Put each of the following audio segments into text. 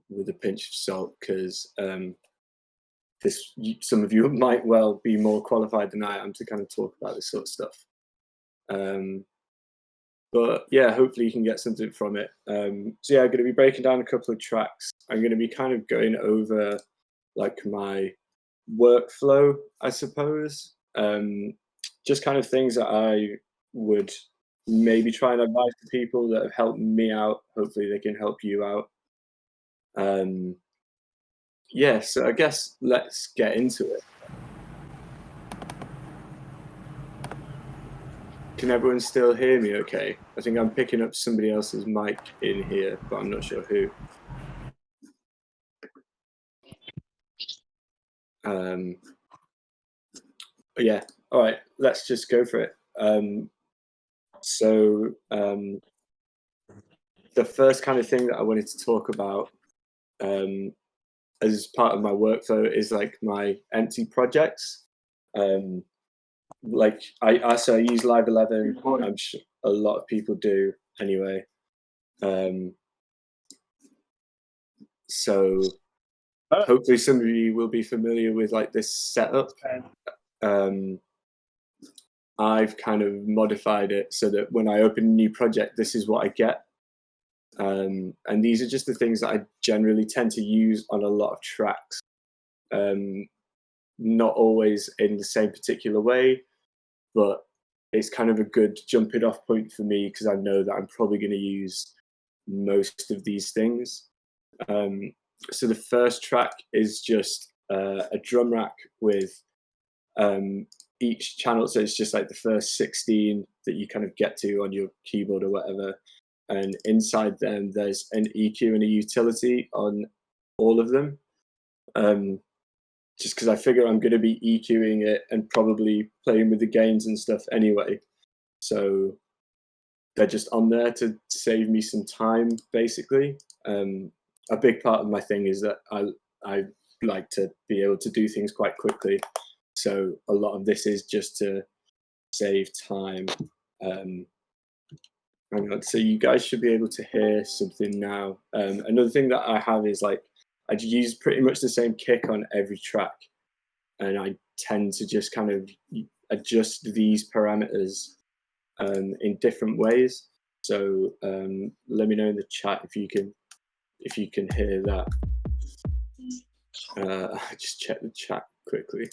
with a pinch of salt, because some of you might well be more qualified than I am to kind of talk about this sort of stuff. But yeah, hopefully you can get something from it. So yeah, I'm going to be breaking down a couple of tracks. I'm going to be kind of going over like my workflow, I suppose. Just kind of things that I would maybe try and advise to people that have helped me out. Hopefully they can help you out. Yeah, so I guess let's get into it. Can everyone still hear me okay? I think I'm picking up somebody else's mic in here, but I'm not sure who. But yeah, all right, let's just go for it. The first kind of thing that I wanted to talk about as part of my workflow is like my empty projects. Like I use Live 11. I'm sure a lot of people do anyway. So hopefully some of you will be familiar with like this setup. I've kind of modified it so that when I open a new project, this is what I get. And these are just the things that I generally tend to use on a lot of tracks. Not always in the same particular way, but it's kind of a good jumping off point for me because I know that I'm probably going to use most of these things. So the first track is just a drum rack with each channel. So it's just like the first 16 that you kind of get to on your keyboard or whatever. And inside them, there's an EQ and a utility on all of them. Just because I figure I'm going to be EQing it and probably playing with the gains and stuff anyway. So they're just on there to save me some time, basically. A big part of my thing is that I like to be able to do things quite quickly. So a lot of this is just to save time. Hang on, so you guys should be able to hear something now. Another thing that I have is like, I use pretty much the same kick on every track. And I tend to just kind of adjust these parameters in different ways. So let me know in the chat if you can hear that. Just check the chat quickly.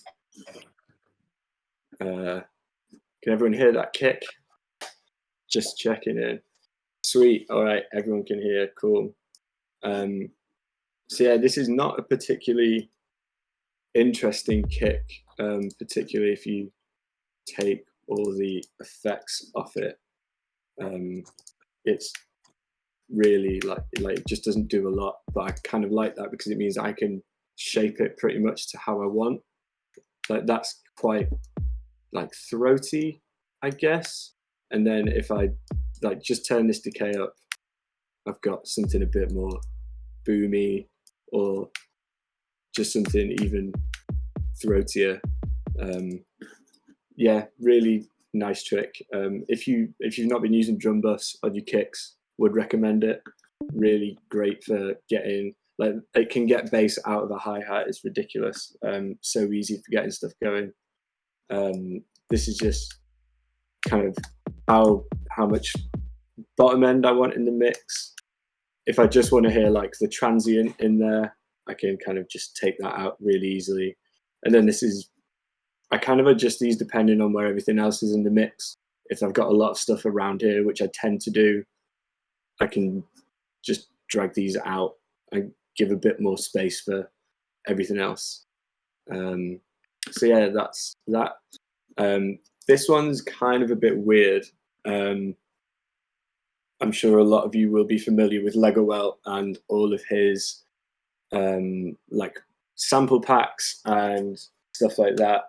Can everyone hear that kick? Just checking in. Sweet. All right, everyone can hear. Cool. So yeah, this is not a particularly interesting kick, particularly if you take all the effects off it. It's really like it just doesn't do a lot, but I kind of like that because it means I can shape it pretty much to how I want. Like that's quite like throaty, I guess. And then if I like just turn this decay up, I've got something a bit more boomy or just something even throatier. Yeah, really nice trick. If you've not been using drum bus on your kicks, would recommend it. Really great for getting, like, it can get bass out of a hi-hat. It's ridiculous. So easy for getting stuff going. This is just kind of how much bottom end I want in the mix. If I just want to hear like the transient in there, I can kind of just take that out really easily. And then I kind of adjust these depending on where everything else is in the mix. If I've got a lot of stuff around here, which I tend to do, I can just drag these out and give a bit more space for everything else. So yeah, that's that. This one's kind of a bit weird. I'm sure a lot of you will be familiar with Legowelt and all of his like sample packs and stuff like that.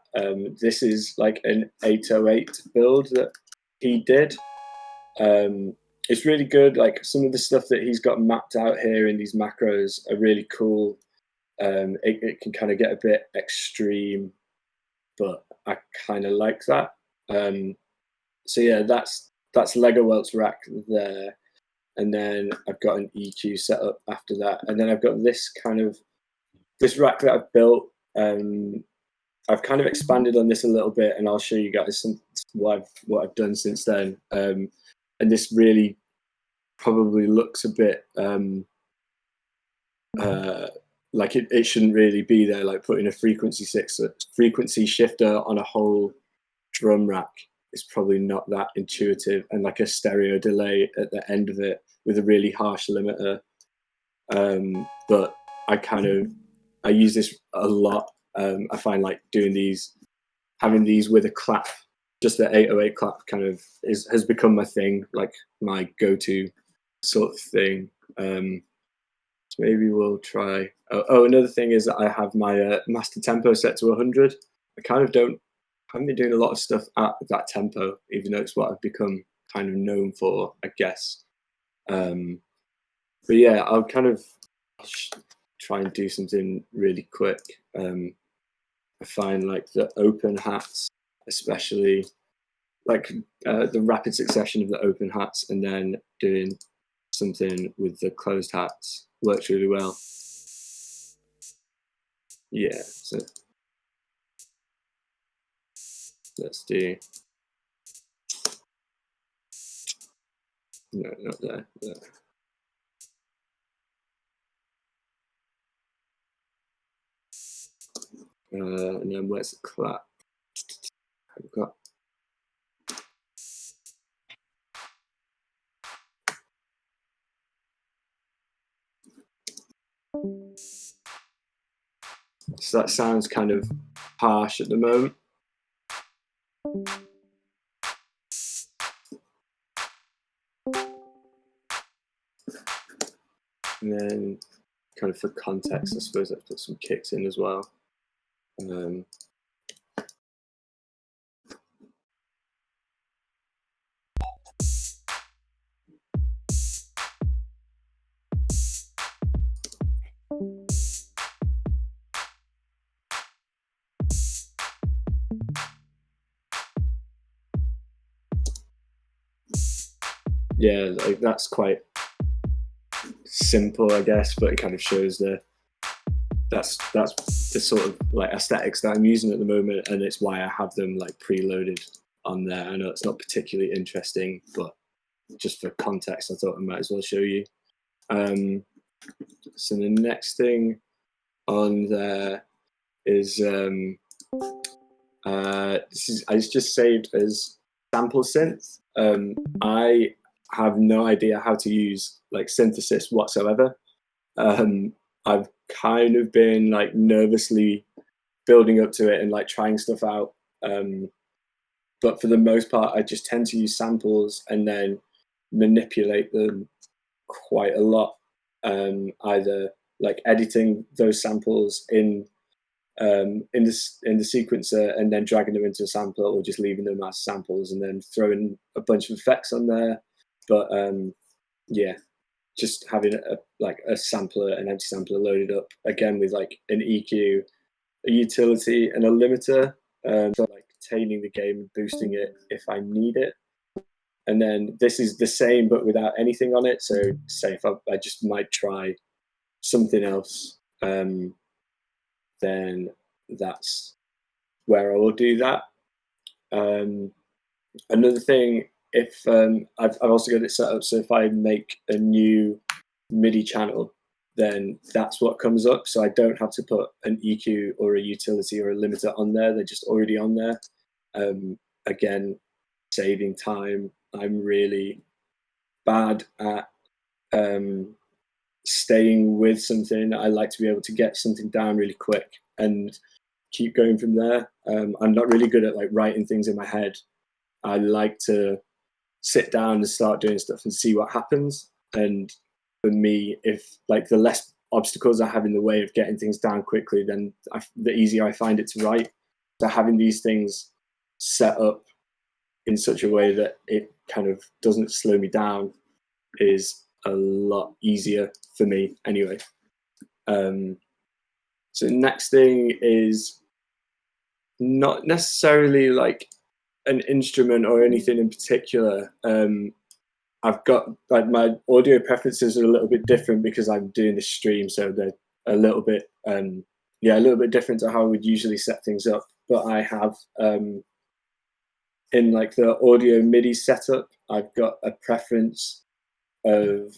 This is like an 808 build that he did. It's really good. Like some of the stuff that he's got mapped out here in these macros are really cool. It can kind of get a bit extreme, but I kind of like that. So yeah, that's Legowelt's rack there. and then I've got an EQ set up after that, and then I've got this rack that I've built. I've kind of expanded on this a little bit, and I'll show you guys what I've done since then. And this really probably looks a bit like it shouldn't really be there. Like putting a frequency shifter on a whole drum rack is probably not that intuitive, and like a stereo delay at the end of it with a really harsh limiter. But I use this a lot. I find like having these with a clap, just the 808 clap kind of has become my thing, like my go-to sort of thing. So maybe we'll try. Oh, another thing is that I have my master tempo set to 100. I haven't been doing a lot of stuff at that tempo, even though it's what I've become kind of known for, I guess. But yeah, I'll try and do something really quick. I find like the open hats, especially like the rapid succession of the open hats and then doing something with the closed hats works really well. Yeah, so let's do, no, not there. And then where's the clap? I've got, so that sounds kind of harsh at the moment. And then kind of for context, I suppose I've put some kicks in as well. Yeah, like that's quite simple, I guess, but it kind of shows that's the sort of like aesthetics that I'm using at the moment, and it's why I have them like preloaded on there. I know it's not particularly interesting, but just for context, I thought I might as well show you. So the next thing on there is it's just saved as sample synth. I have no idea how to use like synthesis whatsoever. I've kind of been like nervously building up to it and like trying stuff out. But for the most part, I just tend to use samples and then manipulate them quite a lot. Either like editing those samples in the sequencer and then dragging them into a sampler, or just leaving them as samples and then throwing a bunch of effects on there. But yeah, just having a sampler, an empty sampler loaded up again with like an EQ, a utility, and a limiter, so like taming the game and boosting it if I need it. And then this is the same but without anything on it. So say if I just might try something else, then that's where I will do that. Another thing, if I've also got it set up so if I make a new MIDI channel, then that's what comes up. So I don't have to put an EQ or a utility or a limiter on there. They're just already on there. Again, saving time. I'm really bad at staying with something. I like to be able to get something down really quick and keep going from there. I'm not really good at like writing things in my head. I like to sit down and start doing stuff and see what happens. And for me, if like the less obstacles I have in the way of getting things down quickly, then the easier I find it to write. So having these things set up in such a way that it kind of doesn't slow me down is a lot easier for me anyway. So next thing is not necessarily like an instrument or anything in particular. I've got like my audio preferences are a little bit different because I'm doing the stream, so they're a little bit a little bit different to how I would usually set things up. But I have in like the audio MIDI setup, I've got a preference of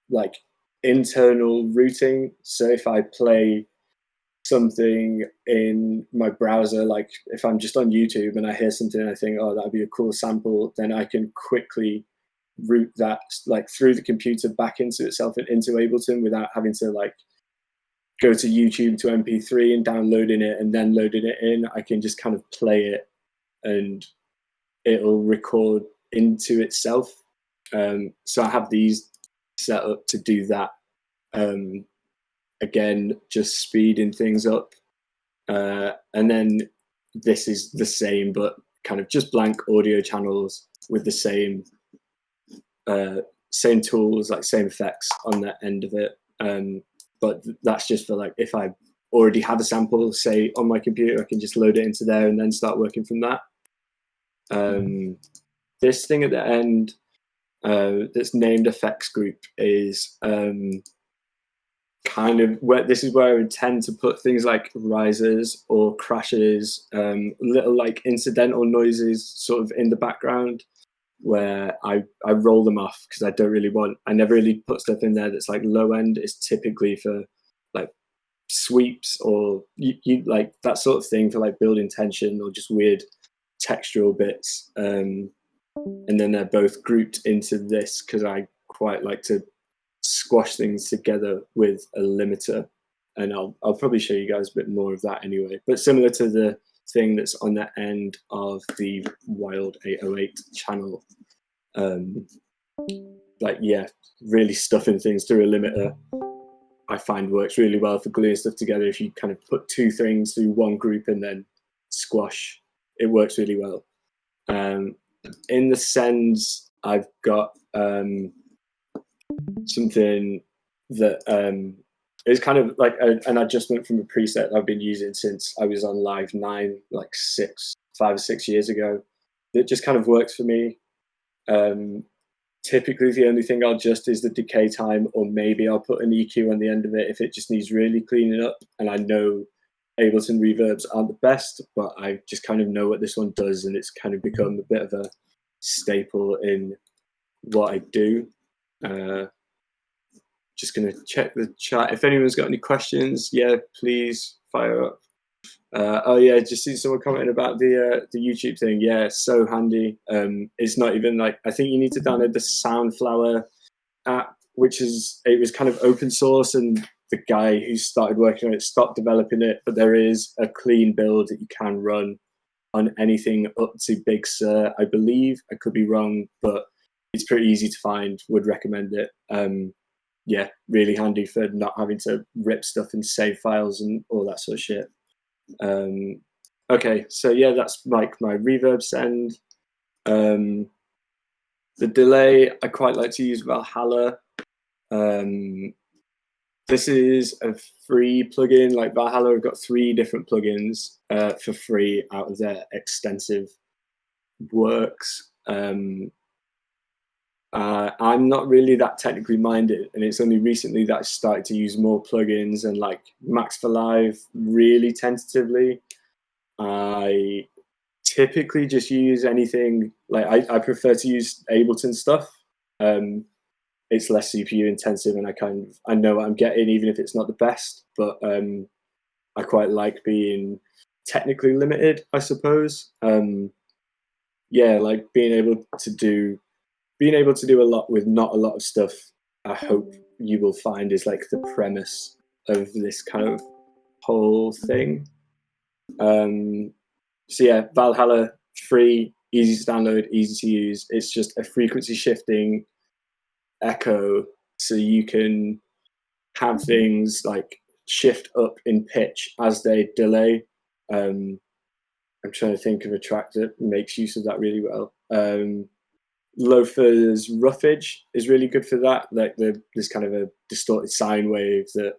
like internal routing. So if I play something in my browser, like if I'm just on YouTube and I hear something and I think, oh, that'd be a cool sample, then I can quickly route that like through the computer back into itself and into Ableton without having to like go to YouTube to MP3 and downloading it and then loading it in. I can just kind of play it and it'll record into itself. So I have these set up to do that. Again, just speeding things up. And then this is the same, but kind of just blank audio channels with the same tools, like same effects on the end of it. But that's just for like if I already have a sample, say on my computer, I can just load it into there and then start working from that. This thing at the end that's named effects group is kind of where this is where I would tend to put things like risers or crashes, little like incidental noises sort of in the background where I roll them off because I never really put stuff in there that's like low end. It's typically for like sweeps or you like that sort of thing for like building tension or just weird textural bits. And then they're both grouped into this because I quite like to squash things together with a limiter, and I'll probably show you guys a bit more of that anyway, but similar to the thing that's on the end of the Wild 808 channel. Like yeah, really stuffing things through a limiter I find works really well for gluing stuff together. If you kind of put two things through one group and then squash, it works really well. In the sends, I've got something that is kind of like an adjustment from a preset I've been using since I was on Live 9, like 5 or 6 years ago. It just kind of works for me. Typically, the only thing I'll adjust is the decay time, or maybe I'll put an EQ on the end of it if it just needs really cleaning up. And I know Ableton reverbs aren't the best, but I just kind of know what this one does, and it's kind of become a bit of a staple in what I do. Just going to check the chat. If anyone's got any questions, yeah, please fire up. Oh yeah, just see someone commenting about the YouTube thing. Yeah, so handy. It's not even like, I think you need to download the Soundflower app, it was kind of open source, and the guy who started working on it stopped developing it, but there is a clean build that you can run on anything up to Big Sur, I believe. I could be wrong, but it's pretty easy to find. Would recommend it. Yeah, really handy for not having to rip stuff and save files and all that sort of shit. Okay, so yeah, that's like my reverb send. The delay, I quite like to use Valhalla. This is a free plugin. Like Valhalla have got 3 different plugins for free out of their extensive works. I'm not really that technically minded, and it's only recently that I started to use more plugins and like Max for Live really tentatively. I typically just use anything, like I prefer to use Ableton stuff. It's less CPU intensive, and I know what I'm getting, even if it's not the best, but I quite like being technically limited, I suppose. Yeah, like being able to do a lot with not a lot of stuff, I hope you will find is like the premise of this kind of whole thing. So yeah, Valhalla, free, easy to download, easy to use. It's just a frequency shifting echo, so you can have things like shift up in pitch as they delay. I'm trying to think of a track that makes use of that really well. Loafer's Roughage is really good for that. Like this kind of a distorted sine wave that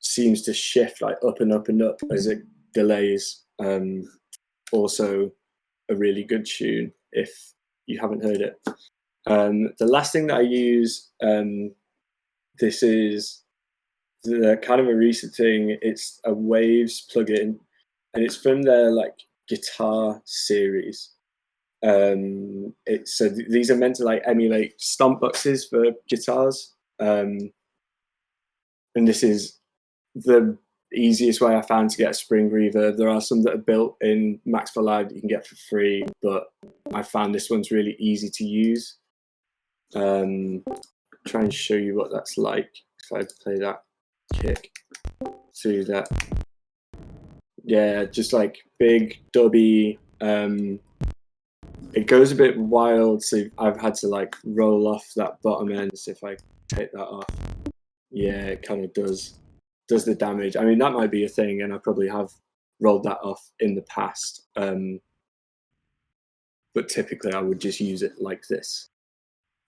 seems to shift like up and up and up as it delays. Also a really good tune if you haven't heard it. The last thing that I use, this is the kind of a recent thing. It's a Waves plugin, and it's from their like guitar series. These are meant to like emulate stomp boxes for guitars, and this is the easiest way I found to get a spring reverb. There are some that are built in Max for Live that you can get for free, but I found this one's really easy to use. Try and show you what that's like if I play that kick through that. Yeah, just like big dubby. It goes a bit wild, so I've had to like roll off that bottom end. So if I take that off, yeah, it kind of does the damage. I mean, that might be a thing, and I probably have rolled that off in the past. But typically, I would just use it like this.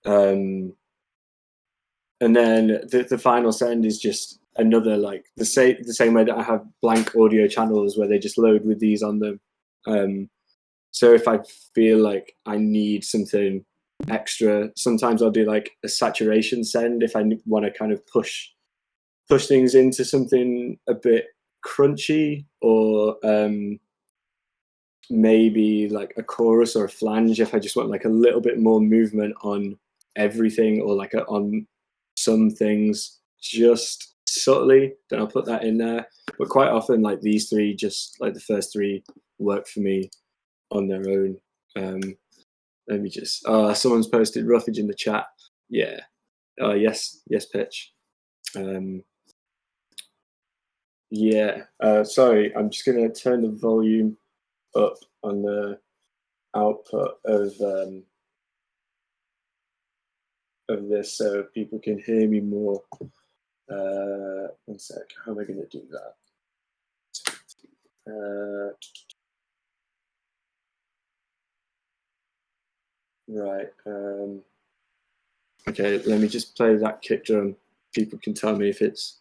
And then the final send is just another like the same way that I have blank audio channels where they just load with these on them. So if I feel like I need something extra, sometimes I'll do like a saturation send if I want to kind of push things into something a bit crunchy, or maybe like a chorus or a flange if I just want like a little bit more movement on everything, or like on some things just subtly, then I'll put that in there. But quite often like these three, just like the first three, work for me on their own. Let me just someone's posted roughage in the chat. Yeah. Yes pitch. Yeah, sorry, I'm just gonna turn the volume up on the output of this so people can hear me more. One sec, how am I gonna do that? Right. Okay, let me just play that kick drum. People can tell me if it's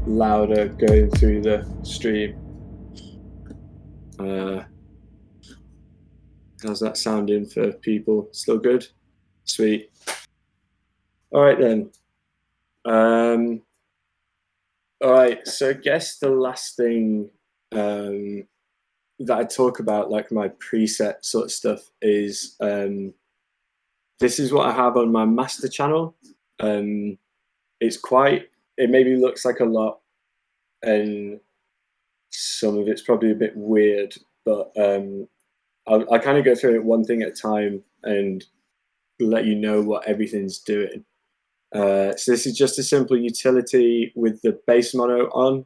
louder going through the stream. How's that sounding for people? Still good? Sweet. All right then. All right, so I guess the last thing that I talk about, like my preset sort of stuff, is this is what I have on my master channel. It maybe looks like a lot, and some of it's probably a bit weird, but I'll kind of go through it one thing at a time and let you know what everything's doing. So this is just a simple utility with the bass mono on.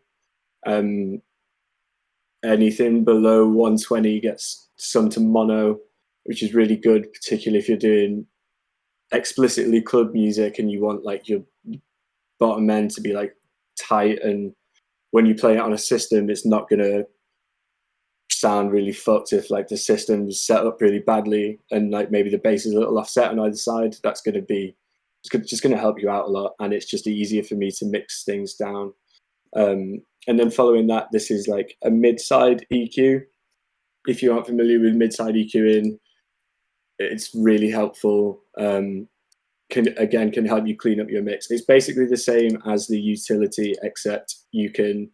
Anything below 120 gets summed to mono, which is really good, particularly if you're doing explicitly club music and you want like your bottom end to be like tight, and when you play it on a system, it's not gonna sound really fucked if like the system's set up really badly and like maybe the bass is a little offset on either side. That's gonna be just gonna help you out a lot, and it's just easier for me to mix things down. And then following that, this is like a mid-side EQ. If you aren't familiar with mid-side EQing, it's really helpful. Can help you clean up your mix. It's basically the same as the utility, except you can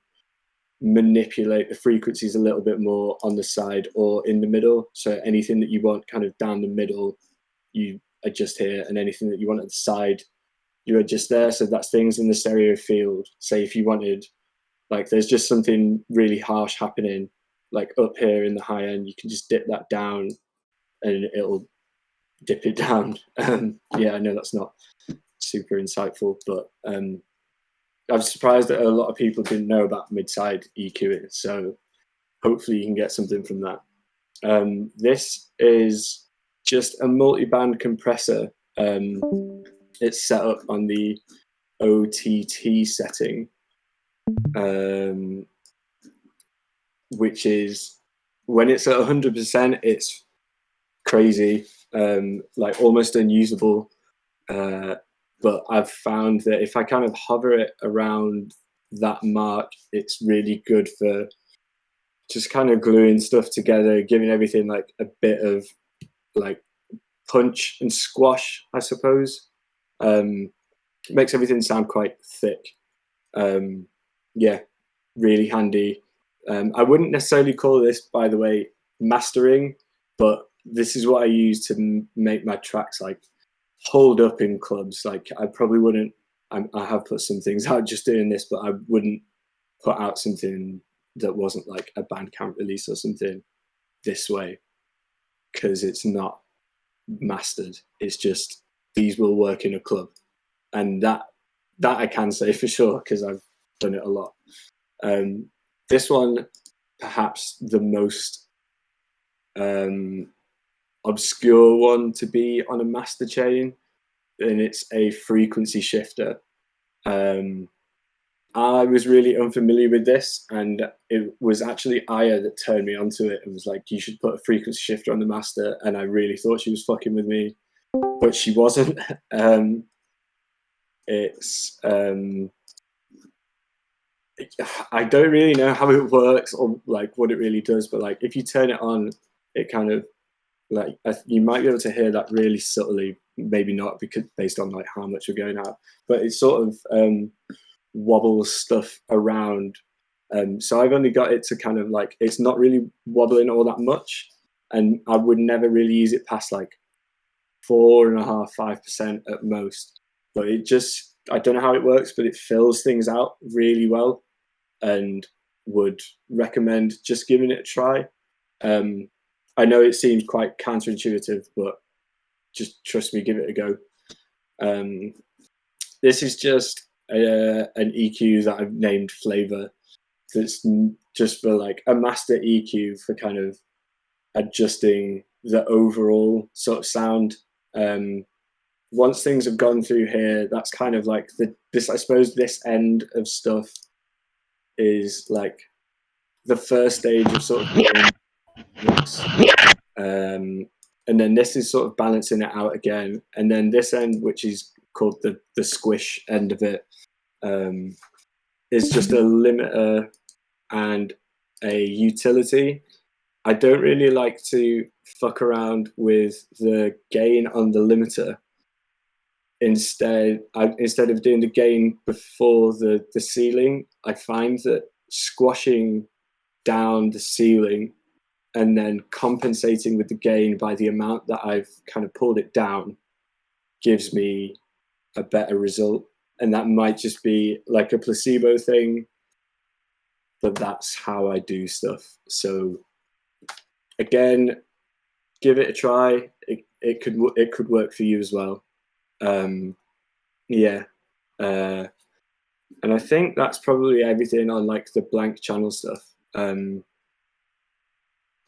manipulate the frequencies a little bit more on the side or in the middle. So anything that you want kind of down the middle, you adjust here, and anything that you want at the side, you adjust there. So that's things in the stereo field. Say if you wanted, like there's just something really harsh happening, like up here in the high end, you can just dip that down and it'll dip it down. Yeah, I know that's not super insightful, but I'm surprised that a lot of people didn't know about mid-side EQing, so hopefully you can get something from that. This is just a multi-band compressor. It's set up on the OTT setting, which is when it's at 100%, it's crazy, like almost unusable. But I've found that if I kind of hover it around that mark, it's really good for just kind of gluing stuff together, giving everything like a bit of like punch and squash, I suppose. It makes everything sound quite thick. Yeah, really handy. I wouldn't necessarily call this, by the way, mastering, but this is what I use to make my tracks like hold up in clubs. Like I probably wouldn't. I have put some things out just doing this, but I wouldn't put out something that wasn't like a Bandcamp release or something this way, because it's not mastered. It's just these will work in a club, and that I can say for sure because I've done it a lot. This one, perhaps the most obscure one to be on a master chain, and it's a frequency shifter. I was really unfamiliar with this, and it was actually Aya that turned me onto it and was like, you should put a frequency shifter on the master, and I really thought she was fucking with me, but she wasn't. It's I don't really know how it works or like what it really does, but like if you turn it on, it kind of like you might be able to hear that really subtly, maybe not because based on like how much we're going out, but it sort of wobbles stuff around. So I've only got it to kind of like, it's not really wobbling all that much, and I would never really use it past like 4.5%, 5% at most. But it just, I don't know how it works, but it fills things out really well, and would recommend just giving it a try. I know it seems quite counterintuitive, but just trust me, give it a go. This is just an EQ that I've named Flavor. That's just for like a master EQ for kind of adjusting the overall sort of sound. Once things have gone through here, that's kind of like this. I suppose this end of stuff is like the first stage of sort of mix. And then this is sort of balancing it out again, and then this end, which is called the squish end of it, is just a limiter and a utility. I don't really like to fuck around with the gain on the limiter. Instead of doing the gain before the ceiling, I find that squashing down the ceiling and then compensating with the gain by the amount that I've kind of pulled it down gives me a better result. And that might just be like a placebo thing, but that's how I do stuff. So again, give it a try. It could work for you as well. Yeah. And I think that's probably everything on like the blank channel stuff.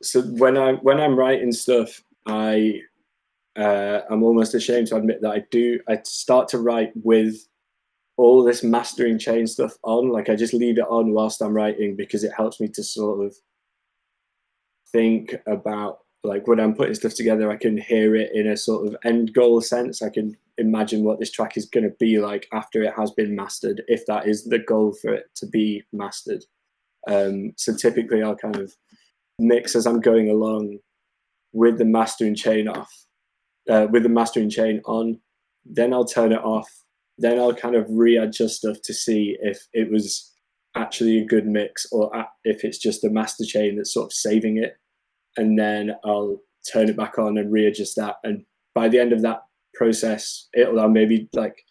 So when I'm writing stuff, I'm almost ashamed to admit that I start to write with all this mastering chain stuff on. Like I just leave it on whilst I'm writing because it helps me to sort of think about like when I'm putting stuff together, I can hear it in a sort of end goal sense. I can imagine what this track is going to be like after it has been mastered, if that is the goal for it to be mastered. So typically I'll kind of mix as I'm going along with the mastering chain with the mastering chain on, then I'll turn it off, then I'll kind of readjust stuff to see if it was actually a good mix or if it's just a master chain that's sort of saving it, and then I'll turn it back on and readjust that, and by the end of that process I'll maybe like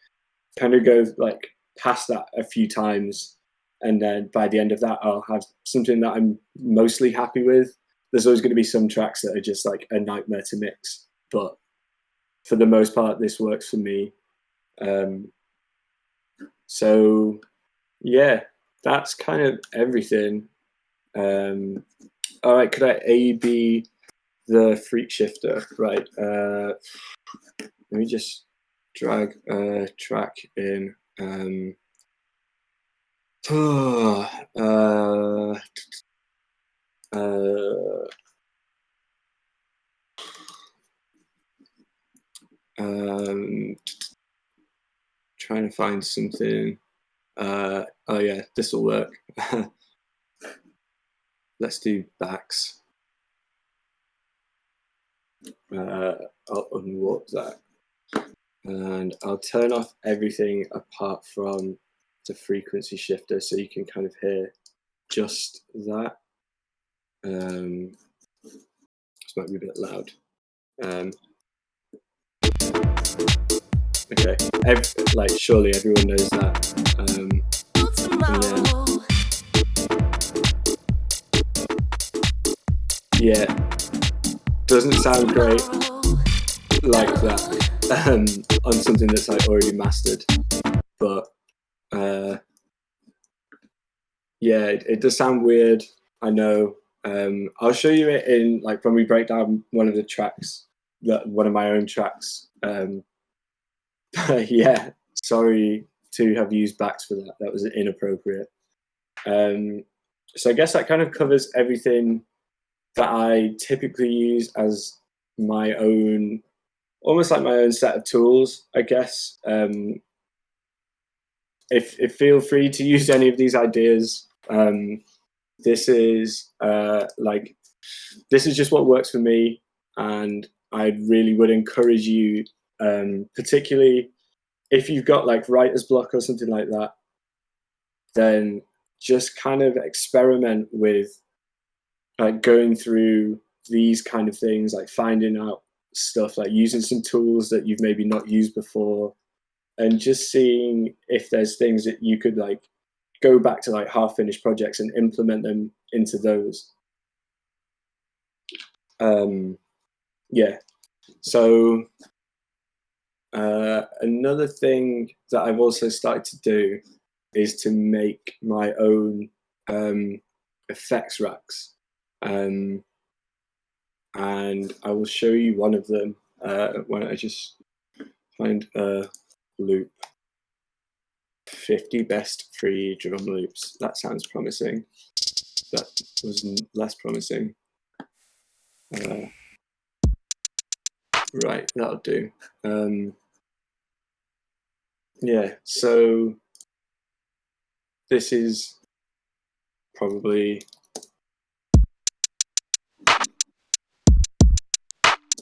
kind of go like past that a few times, and then by the end of that I'll have something that I'm mostly happy with. There's always going to be some tracks that are just like a nightmare to mix, but for the most part this works for me. So yeah, that's kind of everything. All right, could I A-B the freak shifter? Right, let me just drag a track in. Trying to find something. Oh yeah, this will work. Let's do backs. I'll unwarp that, and I'll turn off everything apart from the frequency shifter, so you can kind of hear just that. This might be a bit loud. Okay, like surely everyone knows that. And then, yeah, doesn't sound great like that on something that's like already mastered, but yeah, it does sound weird. I know. I'll show you it in like when we break down one of the tracks, one of my own tracks. Yeah, sorry to have used backs for that. That was inappropriate. So I guess that kind of covers everything that I typically use as my own, almost like my own set of tools, I guess. If feel free to use any of these ideas. This is this is just what works for me, and I really would encourage you, particularly if you've got like writer's block or something like that, then just kind of experiment with like going through these kind of things, like finding out stuff, like using some tools that you've maybe not used before, and just seeing if there's things that you could like go back to like half finished projects and implement them into those. Yeah, so another thing that I've also started to do is to make my own effects racks, and I will show you one of them when I just find a loop. 50 best free drum loops. That sounds promising. That was less promising. Right, that'll do. Yeah, so this is probably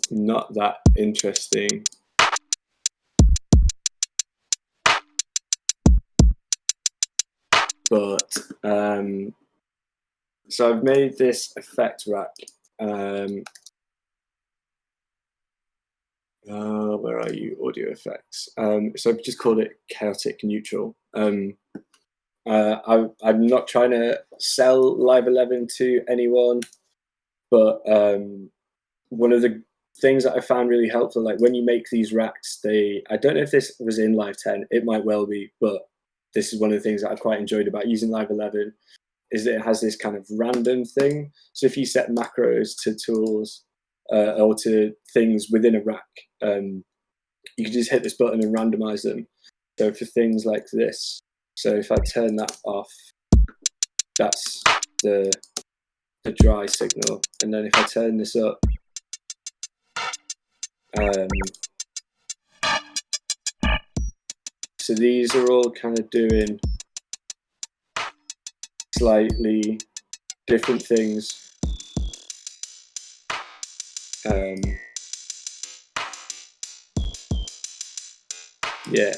not that interesting. But so I've made this effect rack. Where are you? Audio effects. So I've just called it chaotic neutral. I'm not trying to sell Live 11 to anyone, but one of the things that I found really helpful, like when you make these racks, I don't know if this was in Live 10, it might well be, but this is one of the things that I quite enjoyed about using Live 11, is that it has this kind of random thing. So if you set macros to tools or to things within a rack, you can just hit this button and randomize them. So for things like this, so if I turn that off, that's the dry signal. And then if I turn this up, so these are all kind of doing slightly different things. Yeah.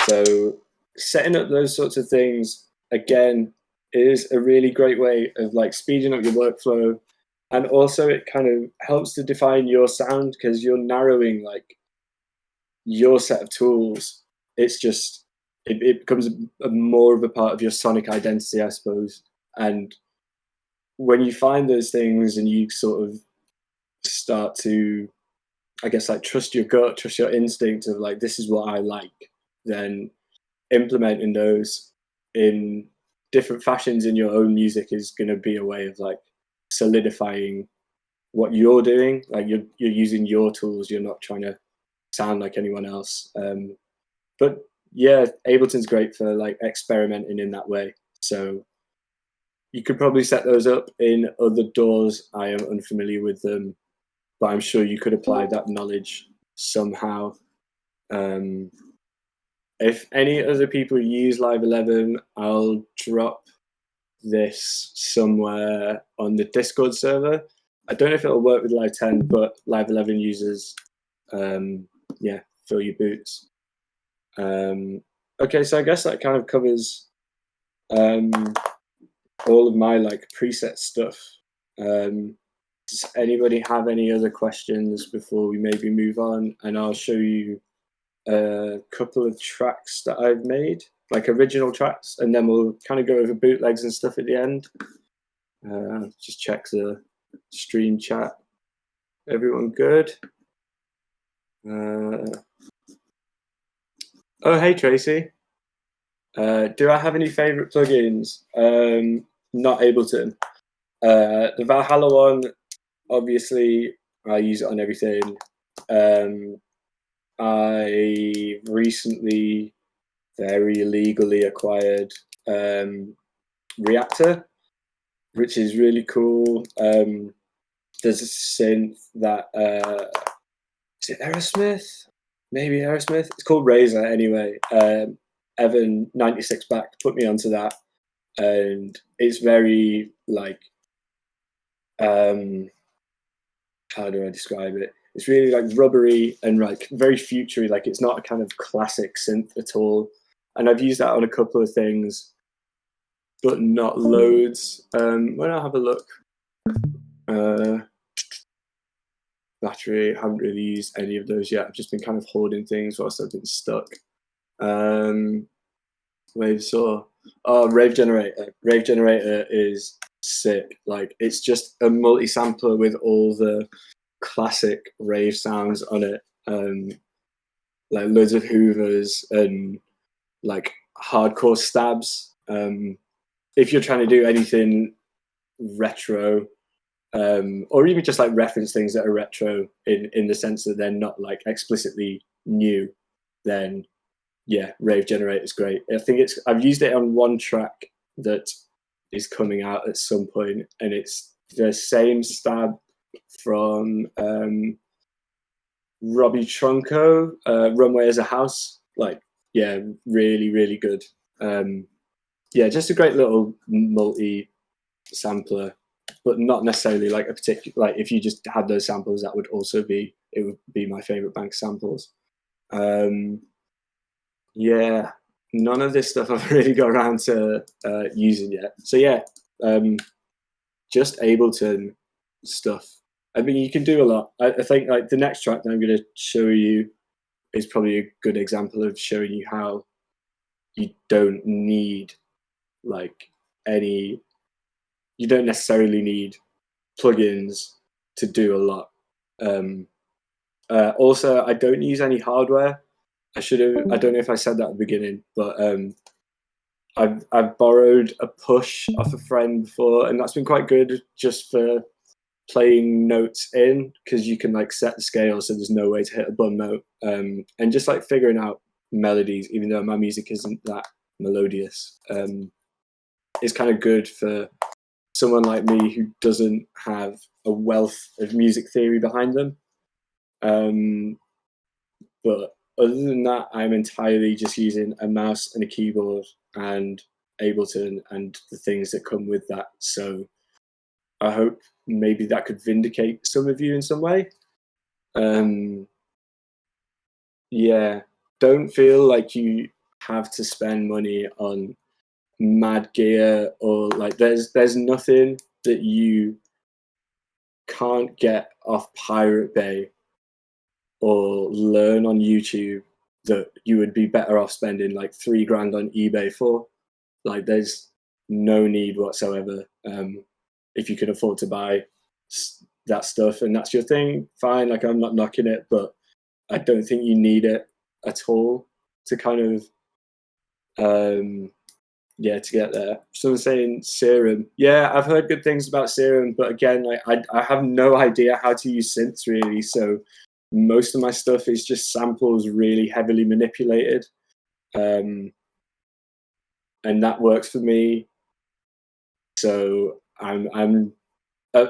So setting up those sorts of things, again, is a really great way of like speeding up your workflow. And also it kind of helps to define your sound, because you're narrowing like your set of tools. It's just, it becomes more of a part of your sonic identity, I suppose. And when you find those things and you sort of start to, I guess, like trust your gut, trust your instinct of like, this is what I like, then implementing those in different fashions in your own music is going to be a way of like solidifying what you're doing. Like you're using your tools, you're not trying to sound like anyone else. But yeah, Ableton's great for like experimenting in that way. So you could probably set those up in other DAWs. I am unfamiliar with them, but I'm sure you could apply that knowledge somehow. if any other people use Live 11, I'll drop this somewhere on the Discord server. I don't know if it'll work with Live 10, but Live 11 users, yeah, fill your boots. Okay, so I guess that kind of covers all of my like preset stuff. Does anybody have any other questions before we maybe move on? And I'll show you a couple of tracks that I've made, like original tracks, and then we'll kind of go over bootlegs and stuff at the end. Just check the stream chat. Everyone good? Oh, hey Tracy. Do I have any favorite plugins? Not Ableton. The Valhalla one, obviously, I use it on everything. I recently very illegally acquired Reactor, which is really cool. There's a synth that is it Aerosmith? Maybe Aerosmith. It's called Razor anyway. Evan 96 back put me onto that, and it's very like how do I describe it? It's really like rubbery and like very futury. Like it's not a kind of classic synth at all. And I've used that on a couple of things, but not loads. When I have a look, battery, I haven't really used any of those yet. I've just been kind of hoarding things whilst I've been stuck. Wave Saw. Oh, Rave Generator. Rave Generator is sick. Like it's just a multi-sampler with all the classic rave sounds on it. Like loads of hoovers and like hardcore stabs. If you're trying to do anything retro, or even just like reference things that are retro in the sense that they're not like explicitly new, then yeah, Rave Generator is great. I think I've used it on one track that is coming out at some point, and it's the same stab from Robbie Tronco, Runway as a House. Like, yeah, really, really good. Yeah, just a great little multi-sampler, but not necessarily like a particular, like if you just had those samples, that would also be, it would be my favorite bank samples. Yeah, none of this stuff I've really got around to using yet. So yeah, just Ableton stuff. I mean, you can do a lot. I think like the next track that I'm going to show you is probably a good example of showing you how you don't need like you don't necessarily need plugins to do a lot. Also, I don't use any hardware. I don't know if I said that at the beginning, but I've borrowed a push off a friend before, and that's been quite good just for playing notes in, because you can like set the scale so there's no way to hit a bum note, and just like figuring out melodies, even though my music isn't that melodious, is kind of good for someone like me who doesn't have a wealth of music theory behind them. But other than that, I'm entirely just using a mouse and a keyboard and Ableton and the things that come with that. So I hope maybe that could vindicate some of you in some way. Yeah, don't feel like you have to spend money on mad gear, or like there's nothing that you can't get off Pirate Bay or learn on YouTube that you would be better off spending like $3,000 on eBay for. Like there's no need whatsoever. If you can afford to buy that stuff and that's your thing, fine. Like I'm not knocking it, but I don't think you need it at all to kind of to get there. Someone's saying Serum. Yeah, I've heard good things about Serum, but again, like I have no idea how to use synths really, so most of my stuff is just samples really heavily manipulated, and that works for me. So I'm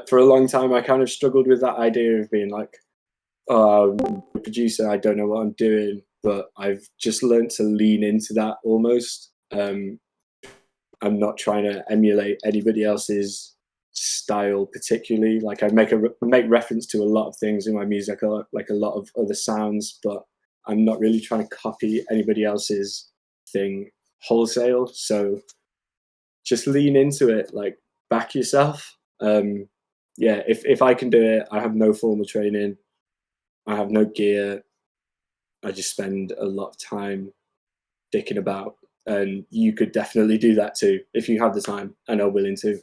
for a long time I kind of struggled with that idea of being like, oh, I'm a producer, I don't know what I'm doing. but I've just learned to lean into that almost. I'm not trying to emulate anybody else's style particularly. Like I make reference to a lot of things in my music, like a lot of other sounds, but I'm not really trying to copy anybody else's thing wholesale. So just lean into it, like back yourself. Yeah, if I can do it, I have no formal training, I have no gear, I just spend a lot of time dicking about, and you could definitely do that too if you have the time and are willing to.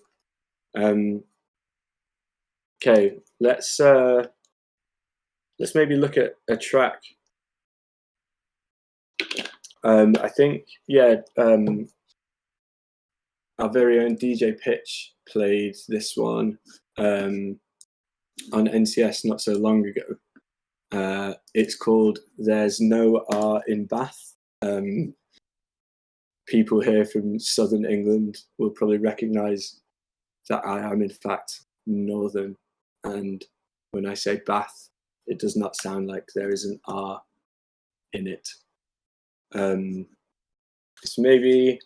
Okay, let's maybe look at a track. I think, yeah, our very own DJ Pitch played this one on NCS not so long ago. It's called "There's No R in Bath." People here from Southern England will probably recognise that I am in fact Northern, and when I say Bath, it does not sound like there is an R in it. So maybe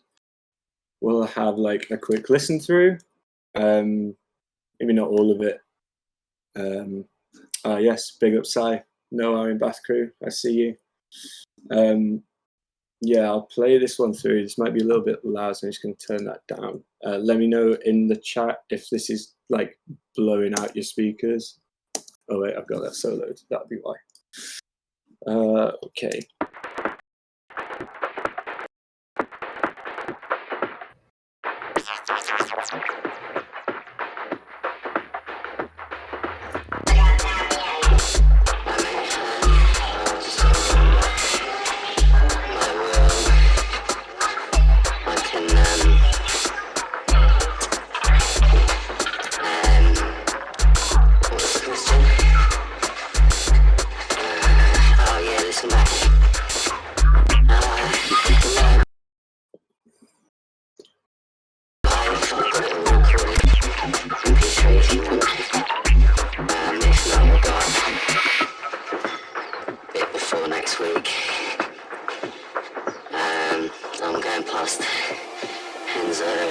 we'll have like a quick listen through, maybe not all of it. Yes, big up Si, no R in Bath crew, I see you. Yeah, I'll play this one through. This might be a little bit loud, so I'm just going to turn that down. Let me know in the chat if this is like blowing out your speakers. Oh wait, I've got that soloed. That'll be why. Okay. I'm going past Henzo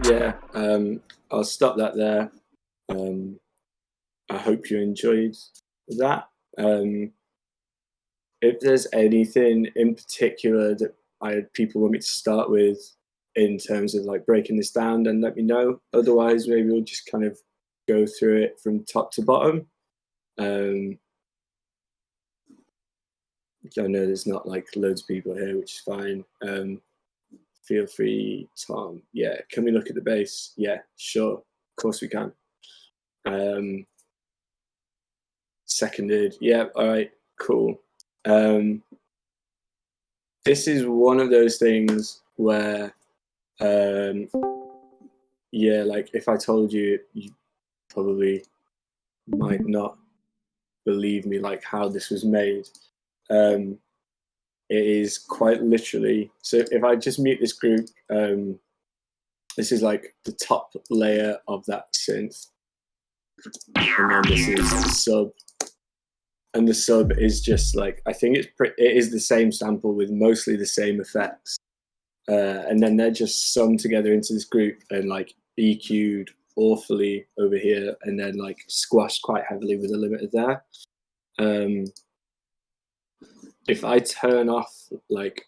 Yeah, I'll stop that there. I hope you enjoyed that. If there's anything in particular that people want me to start with in terms of like breaking this down, then let me know. Otherwise, maybe we'll just kind of go through it from top to bottom. I know there's not like loads of people here, which is fine. Feel free, Tom. Yeah, can we look at the bass? Yeah, sure. Of course we can. Seconded. Yeah, all right, cool. This is one of those things where yeah, like if I told you, you probably might not believe me, like how this was made. It is quite literally. So if I just mute this group, this is like the top layer of that synth, and then this is the sub, and the sub is just like, I think it is the same sample with mostly the same effects, and then they're just summed together into this group and like EQ'd awfully over here, and then like squashed quite heavily with a limiter there. If I turn off like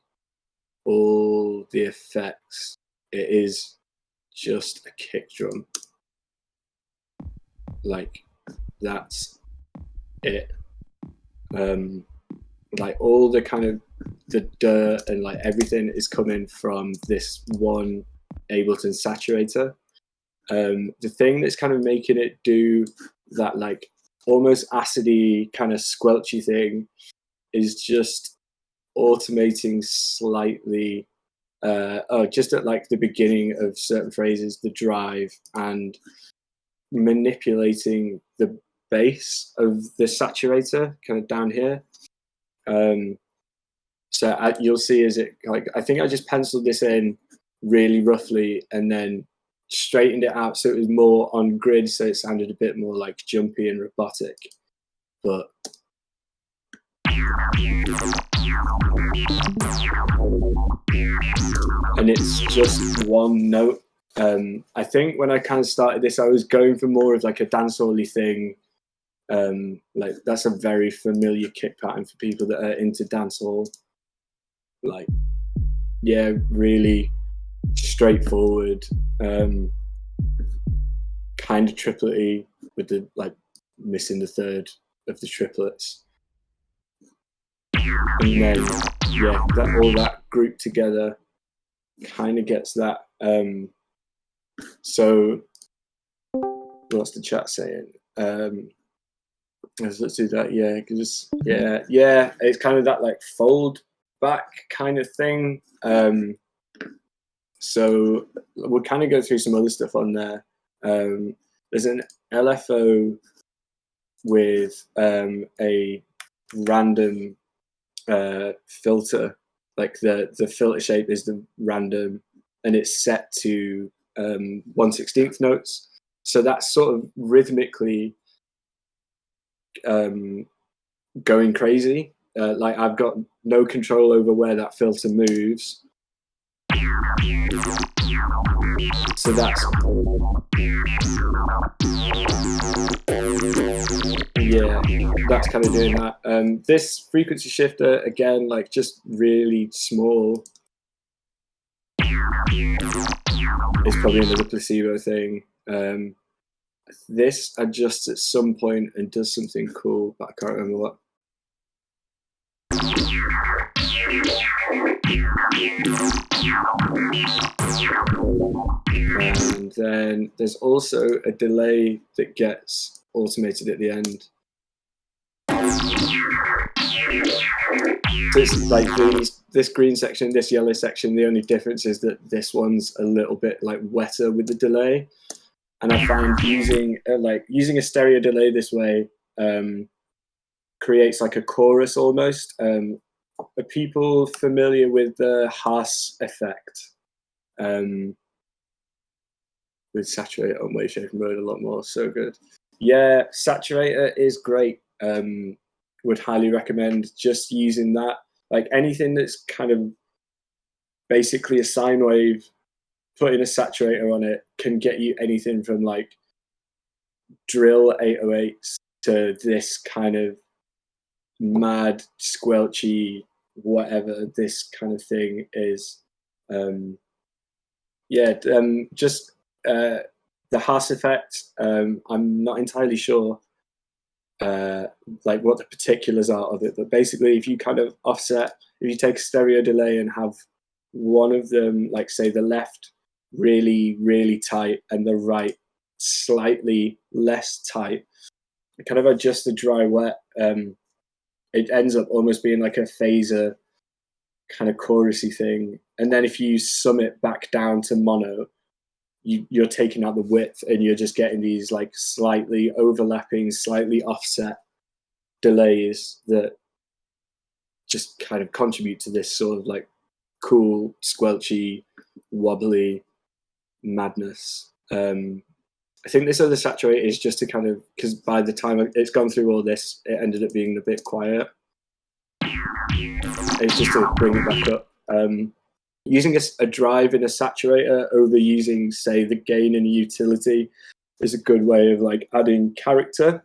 all the effects, it is just a kick drum. Like that's it. Like all the kind of the dirt and like everything is coming from this one Ableton saturator. The thing that's kind of making it do that like almost acidy kind of squelchy thing is just automating slightly, just at like the beginning of certain phrases, the drive, and manipulating the bass of the saturator kind of down here. So you'll see as it, like, I think I just penciled this in really roughly and then straightened it out so it was more on grid, so it sounded a bit more like jumpy and robotic. But and it's just one note. I think when I kind of started this, I was going for more of like a dancehall-y thing. Like that's a very familiar kick pattern for people that are into dancehall. Like, yeah, really straightforward, kind of triplet-y with the like missing the third of the triplets. And then yeah, that all that grouped together kind of gets that. So what's the chat saying? Let's do that. Yeah, because yeah, it's kind of that like fold back kind of thing. So we'll kind of go through some other stuff on there. There's an LFO with a random filter, like the filter shape is the random, and it's set to 1/16 notes. So that's sort of rhythmically going crazy. Like I've got no control over where that filter moves. So that's, yeah, that's kind of doing that. This frequency shifter, again, like just really small. It's probably another placebo thing. This adjusts at some point and does something cool, but I can't remember what. And then there's also a delay that gets automated at the end. So it's like this green section, this yellow section, the only difference is that this one's a little bit like wetter with the delay. And I find using a stereo delay this way creates like a chorus almost. Are people familiar with the Haas effect? With saturator on wave shaper mode a lot more, so good. Yeah, saturator is great. Would highly recommend just using that. Like anything that's kind of basically a sine wave, putting a saturator on it can get you anything from like drill 808s to this kind of mad squelchy whatever this kind of thing is. Just the Haas effect, I'm not entirely sure like what the particulars are of it, but basically if you kind of offset, if you take a stereo delay and have one of them, like say the left really, really tight and the right slightly less tight, kind of adjust the dry wet, it ends up almost being like a phaser kind of chorusy thing. And then if you sum it back down to mono, you're taking out the width and you're just getting these like slightly overlapping, slightly offset delays that just kind of contribute to this sort of like cool, squelchy, wobbly madness. I think this other saturate is just to kind of, because by the time it's gone through all this, it ended up being a bit quiet. It's just to bring it back up. Using a drive in a saturator over using, say, the gain in a utility is a good way of like adding character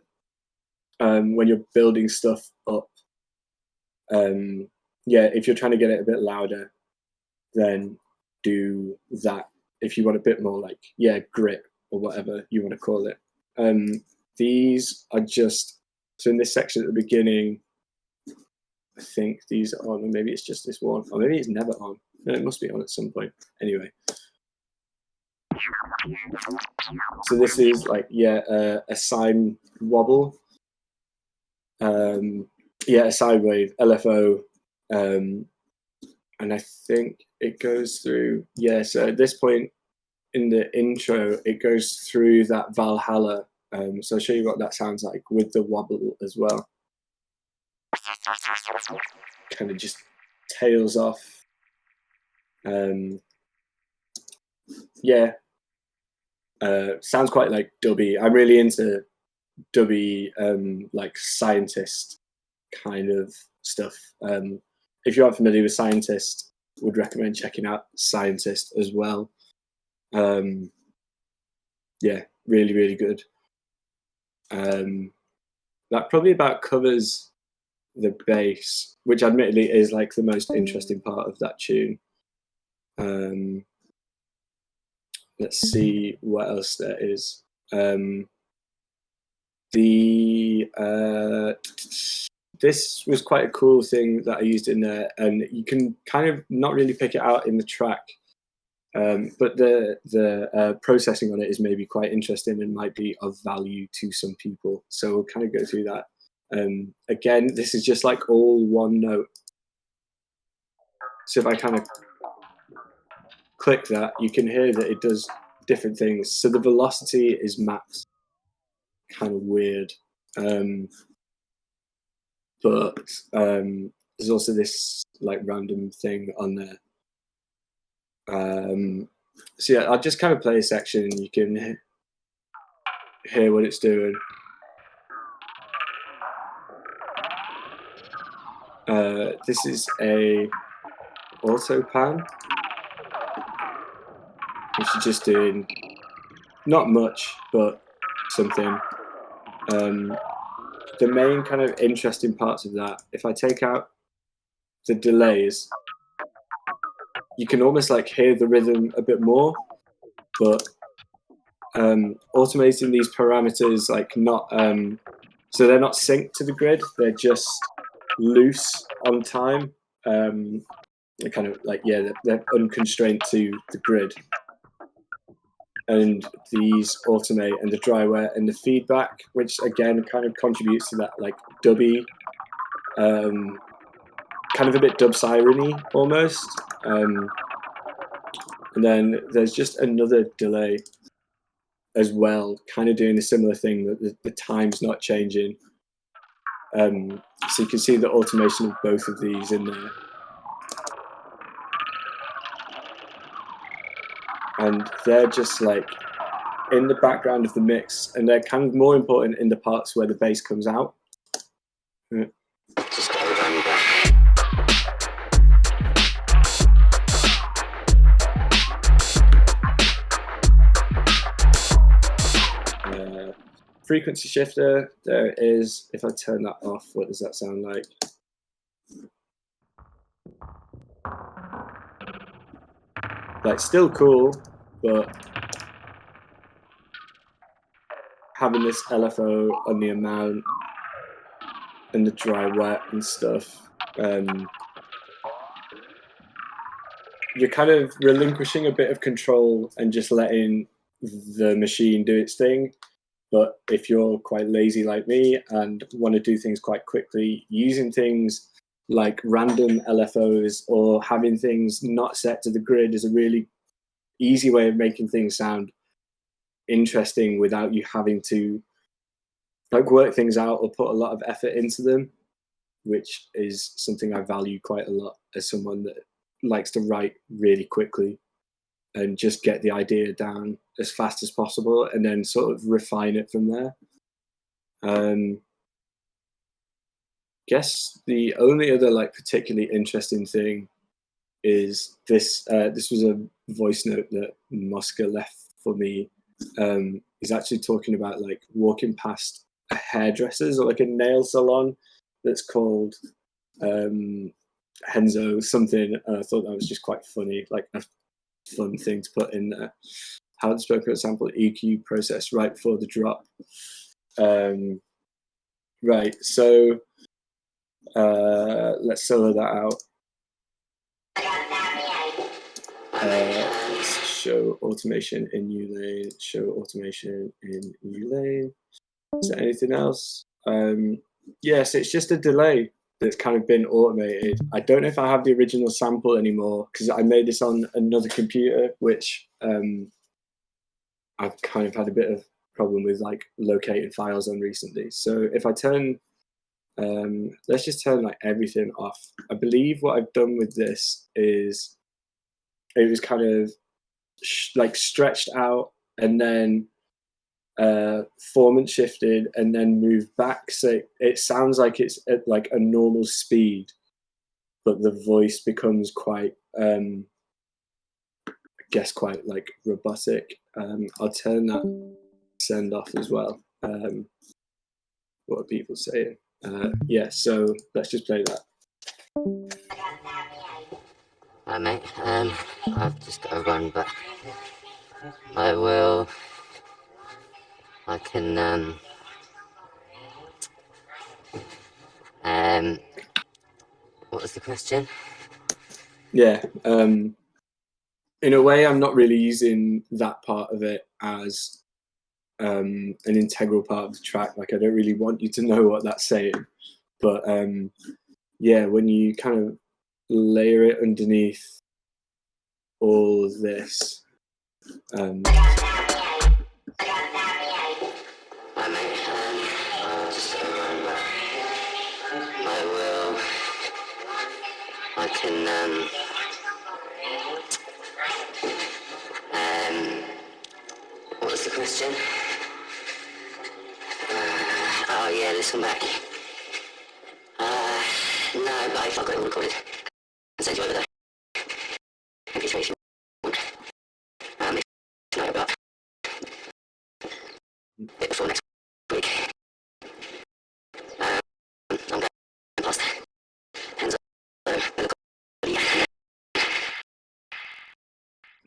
when you're building stuff up. Yeah, if you're trying to get it a bit louder, then do that. If you want a bit more like, yeah, grit or whatever you want to call it. These are just, so in this section at the beginning, I think these are on, or maybe it's just this one, or maybe it's never on. No, it must be on at some point. Anyway. So this is like, yeah, a sine wobble. Yeah, a sine wave, LFO. And I think it goes through, yeah, so at this point in the intro, it goes through that Valhalla. So I'll show you what that sounds like with the wobble as well. Kind of just tails off. Yeah, sounds quite like dubby. I'm really into dubby, like scientist kind of stuff. If you aren't familiar with Scientist, would recommend checking out Scientist as well. Yeah, really, really good. That probably about covers the bass, which admittedly is like the most interesting part of that tune. Let's see what else there is. This was quite a cool thing that I used in there, and you can kind of not really pick it out in the track, but the processing on it is maybe quite interesting and might be of value to some people. So we'll kind of go through that. Again, this is just like all one note. So if I kind of click that, you can hear that it does different things. So the velocity is mapped kind of weird. But there's also this like random thing on there. So yeah, I'll just kind of play a section and you can hear what it's doing. This is a auto pan, which is just doing not much, but something. The main kind of interesting parts of that, if I take out the delays, you can almost like hear the rhythm a bit more, but automating these parameters like not, so they're not synced to the grid, they're just loose on time. They're kind of like, yeah, they're unconstrained to the grid. And these automate, and the dry wet and the feedback, which again kind of contributes to that like dubby, kind of a bit dub siren-y almost. And then there's just another delay as well, kind of doing a similar thing, that the time's not changing. So you can see the automation of both of these in there. And they're just like in the background of the mix, and they're kind of more important in the parts where the bass comes out. Frequency shifter, there it is. If I turn that off, what does that sound like? Like still cool, but having this LFO on the amount and the dry wet and stuff, you're kind of relinquishing a bit of control and just letting the machine do its thing. But if you're quite lazy like me and want to do things quite quickly, using things like random LFOs or having things not set to the grid is a really easy way of making things sound interesting without you having to like work things out or put a lot of effort into them, which is something I value quite a lot as someone that likes to write really quickly and just get the idea down as fast as possible and then sort of refine it from there. Guess the only other like particularly interesting thing is this. This was a voice note that Mosca left for me. He's actually talking about like walking past a hairdresser's or like a nail salon that's called Henzo something. And I thought that was just quite funny, like a fun thing to put in there. How to spoken sample EQ process right before the drop. Right, so let's solo that out. Let's show automation in new lane, show automation in new lane. Is there anything else? Yes, it's just a delay that's kind of been automated. I don't know if I have the original sample anymore because I made this on another computer, which I've kind of had a bit of problem with like locating files on recently. So if I turn, let's just turn like everything off. I believe what I've done with this is it was kind of like stretched out and then formant shifted and then moved back, so it sounds like it's at like a normal speed, but the voice becomes quite I guess quite like robotic. I'll turn that send off as well. What are people saying? Yeah, so let's just play that. Hi mate, I've just got to run, but I can, what was the question? Yeah, in a way, I'm not really using that part of it as an integral part of the track. Like, I don't really want you to know what that's saying. But yeah, when you kind of layer it underneath all of this, I can, what was the question? Oh yeah, listen back. No, but I've got it all recorded. I'll send you over there. MP3 if you want. If you know about it before next week. I'm going past Henzo.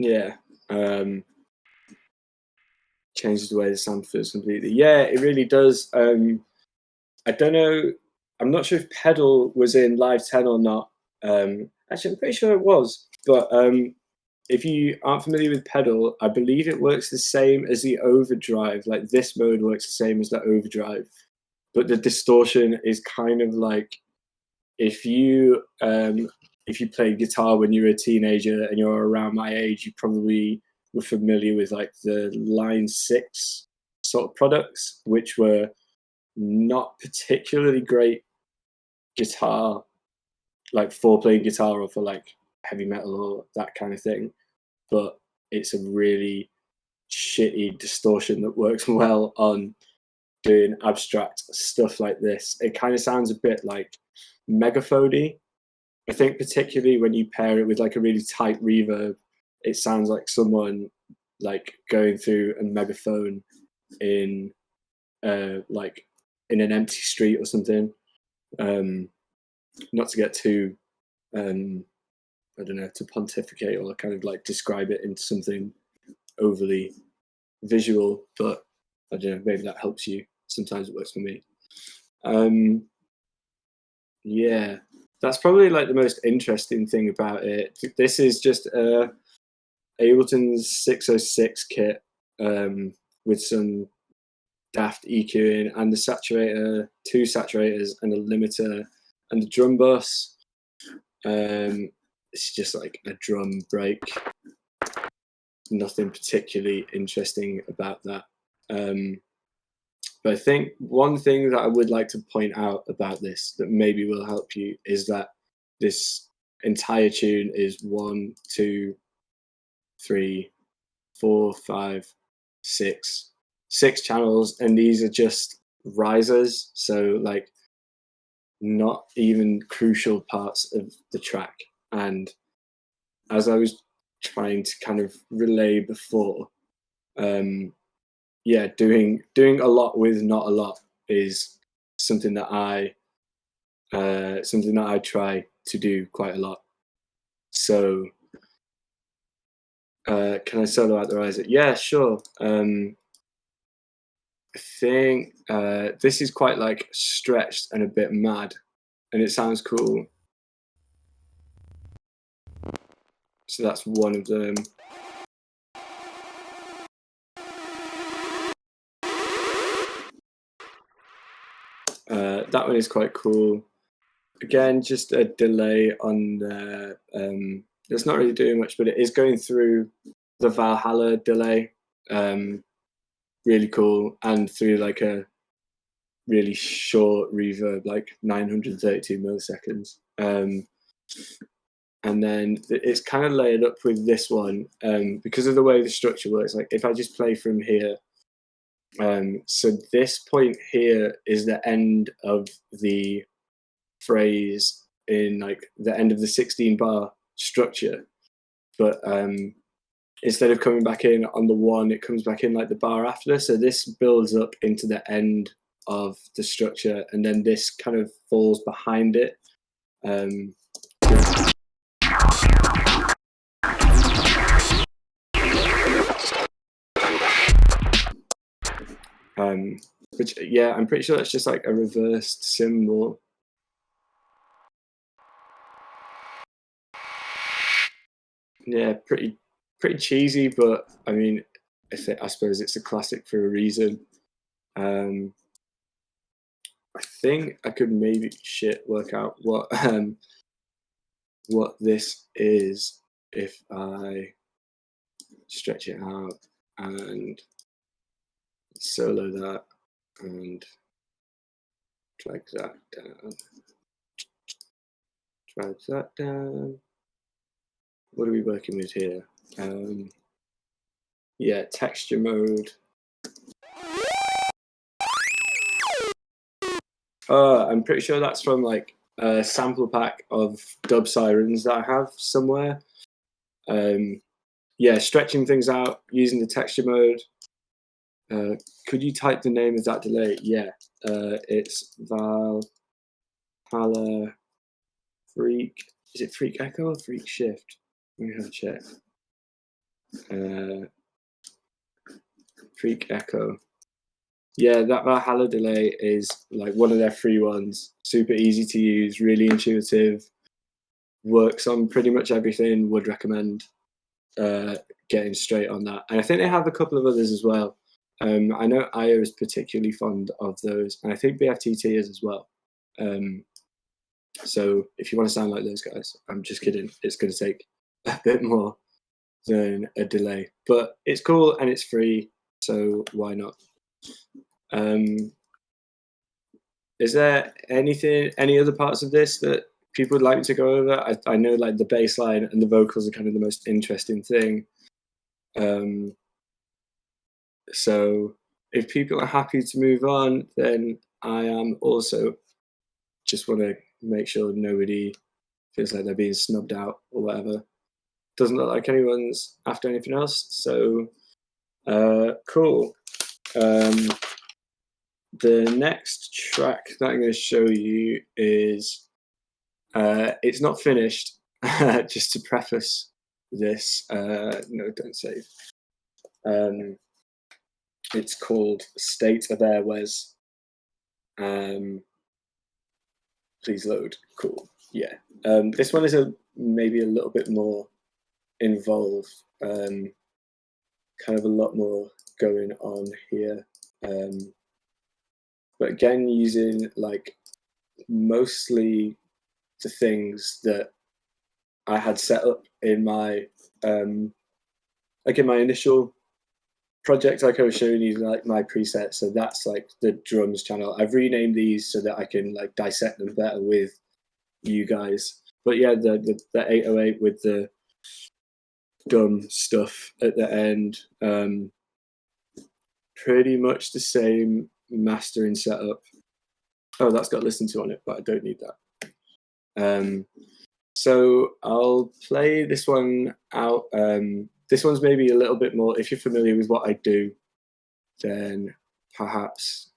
yeah, changes the way the sound feels completely. Yeah, it really does. I don't know. I'm not sure if pedal was in Live 10 or not. Actually, I'm pretty sure it was. But if you aren't familiar with pedal, I believe it works the same as the overdrive. Like this mode works the same as the overdrive, but the distortion is kind of like if you played guitar when you were a teenager and you're around my age, you probably were familiar with like the Line 6 sort of products, which were not particularly great guitar, like for playing guitar or for like heavy metal or that kind of thing. But it's a really shitty distortion that works well on doing abstract stuff like this. It kind of sounds a bit like megaphony. I think particularly when you pair it with like a really tight reverb, it sounds like someone like going through a megaphone in like in an empty street or something. Not to get too I don't know, to pontificate or kind of like describe it into something overly visual, but I don't know, maybe that helps you. Sometimes it works for me. Yeah, that's probably like the most interesting thing about it. This is just Ableton's 606 kit with some daft EQing and the saturator, 2 saturators and a limiter and a drum bus. It's just like a drum break. nothing particularly interesting about that. But I think one thing that I would like to point out about this that maybe will help you is that this entire tune is 1, 2, 3, 4, 5, 6 channels, and these are just risers, so like not even crucial parts of the track. And as I was trying to kind of relay before, yeah, doing a lot with not a lot is something that I try to do quite a lot. So can I solo out the riser? Yeah, sure. I think this is quite like stretched and a bit mad, and it sounds cool. So that's one of them. That one is quite cool. Again, just a delay on the. It's not really doing much, but it is going through the Valhalla delay. Really cool, and through like a really short reverb, like 932 milliseconds. And then it's kind of layered up with this one because of the way the structure works. Like if I just play from here, so this point here is the end of the phrase in like the end of the 16 bar structure, but instead of coming back in on the one, it comes back in like the bar after. So this builds up into the end of the structure, and then this kind of falls behind it. Which, yeah, I'm pretty sure that's just like a reversed symbol. Yeah, pretty cheesy, but I mean, I suppose it's a classic for a reason. I think I could maybe work out what this is if I stretch it out and solo that and drag that down. What are we working with here? Yeah, texture mode. I'm pretty sure that's from like a sample pack of dub sirens that I have somewhere. Yeah, stretching things out using the texture mode. Could you type the name of that delay? Yeah, it's Valhalla Freak. Is it Freak Echo or Freak Shift? Let me have a check. Freak Echo. Yeah, that Valhalla delay is like one of their free ones. Super easy to use, really intuitive. Works on pretty much everything. Would recommend getting straight on that. And I think they have a couple of others as well. I know Io is particularly fond of those, and I think BFTT is as well. So if you want to sound like those guys, I'm just kidding. It's going to take a bit more than a delay, but it's cool and it's free, so why not? Is there any other parts of this that people would like me to go over? I know like the bass line and the vocals are kind of the most interesting thing. So if people are happy to move on, then I am also just want to make sure nobody feels like they're being snubbed out or whatever. Doesn't look like anyone's after anything else, so cool. The next track that I'm going to show you is it's not finished. Just to preface this, no, don't save. It's called State of Airways. Please load. Cool. Yeah. This one is maybe a little bit more involved. Kind of a lot more going on here. But again, using like mostly the things that I had set up in my like in my initial project, like I was showing you, like my presets, so that's like the drums channel. I've renamed these so that I can like dissect them better with you guys. But yeah, the 808 with the dumb stuff at the end, pretty much the same mastering setup. Oh, that's got listen to on it, but I don't need that. So I'll play this one out. This one's maybe a little bit more, if you're familiar with what I do, then perhaps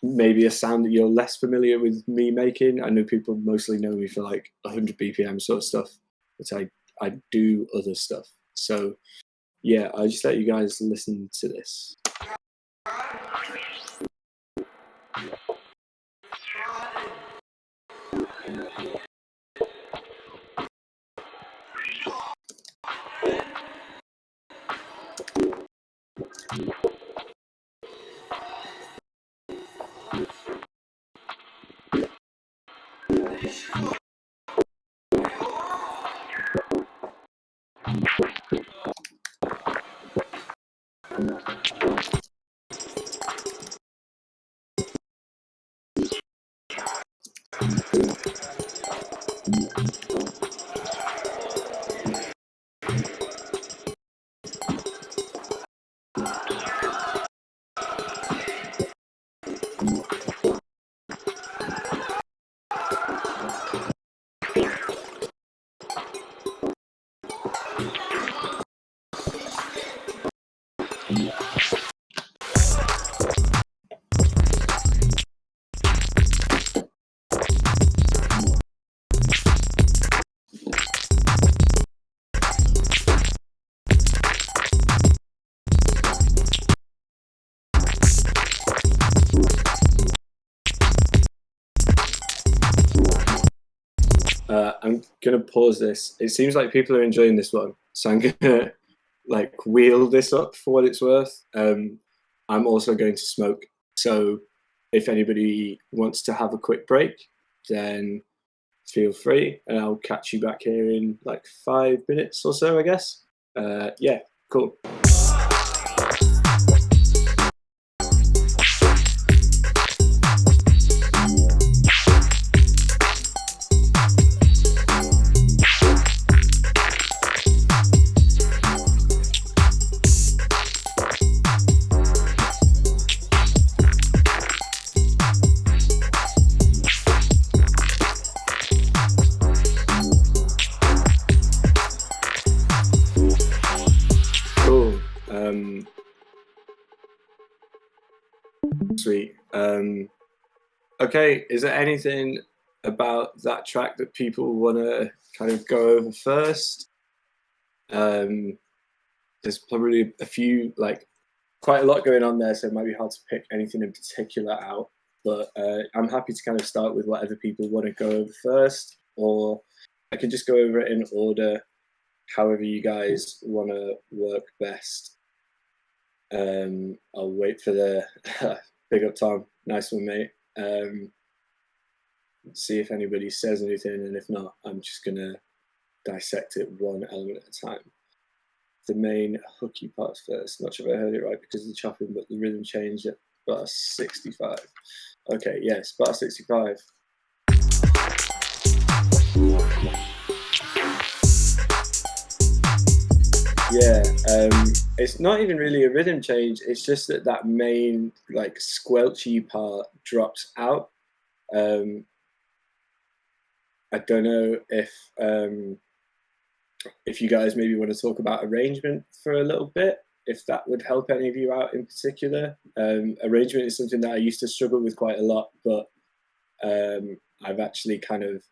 maybe a sound that you're less familiar with me making. I know people mostly know me for like 100 BPM sort of stuff, but I do other stuff. So yeah, I'll just let you guys listen to this. I'm gonna pause this. It seems like people are enjoying this one, so I'm gonna like wheel this up for what it's worth. I'm also going to smoke, so if anybody wants to have a quick break, then feel free, and I'll catch you back here in like 5 minutes or so, I guess. Yeah, cool. Sweet. Okay, is there anything about that track that people want to kind of go over first? There's probably a few, like quite a lot going on there, so it might be hard to pick anything in particular out. But I'm happy to kind of start with whatever people want to go over first, or I can just go over it in order, however you guys want to work best. I'll wait for the big up Tom. Nice one, mate. See if anybody says anything, and if not, I'm just gonna dissect it one element at a time. The main hooky parts first. Not sure if I heard it right because of the chopping, but the rhythm changed at bar 65. Okay, yes, bar 65. Yeah, it's not even really a rhythm change. It's just that that main like squelchy part drops out. I don't know if you guys maybe want to talk about arrangement for a little bit, if that would help any of you out in particular. Arrangement is something that I used to struggle with quite a lot, but I've actually kind of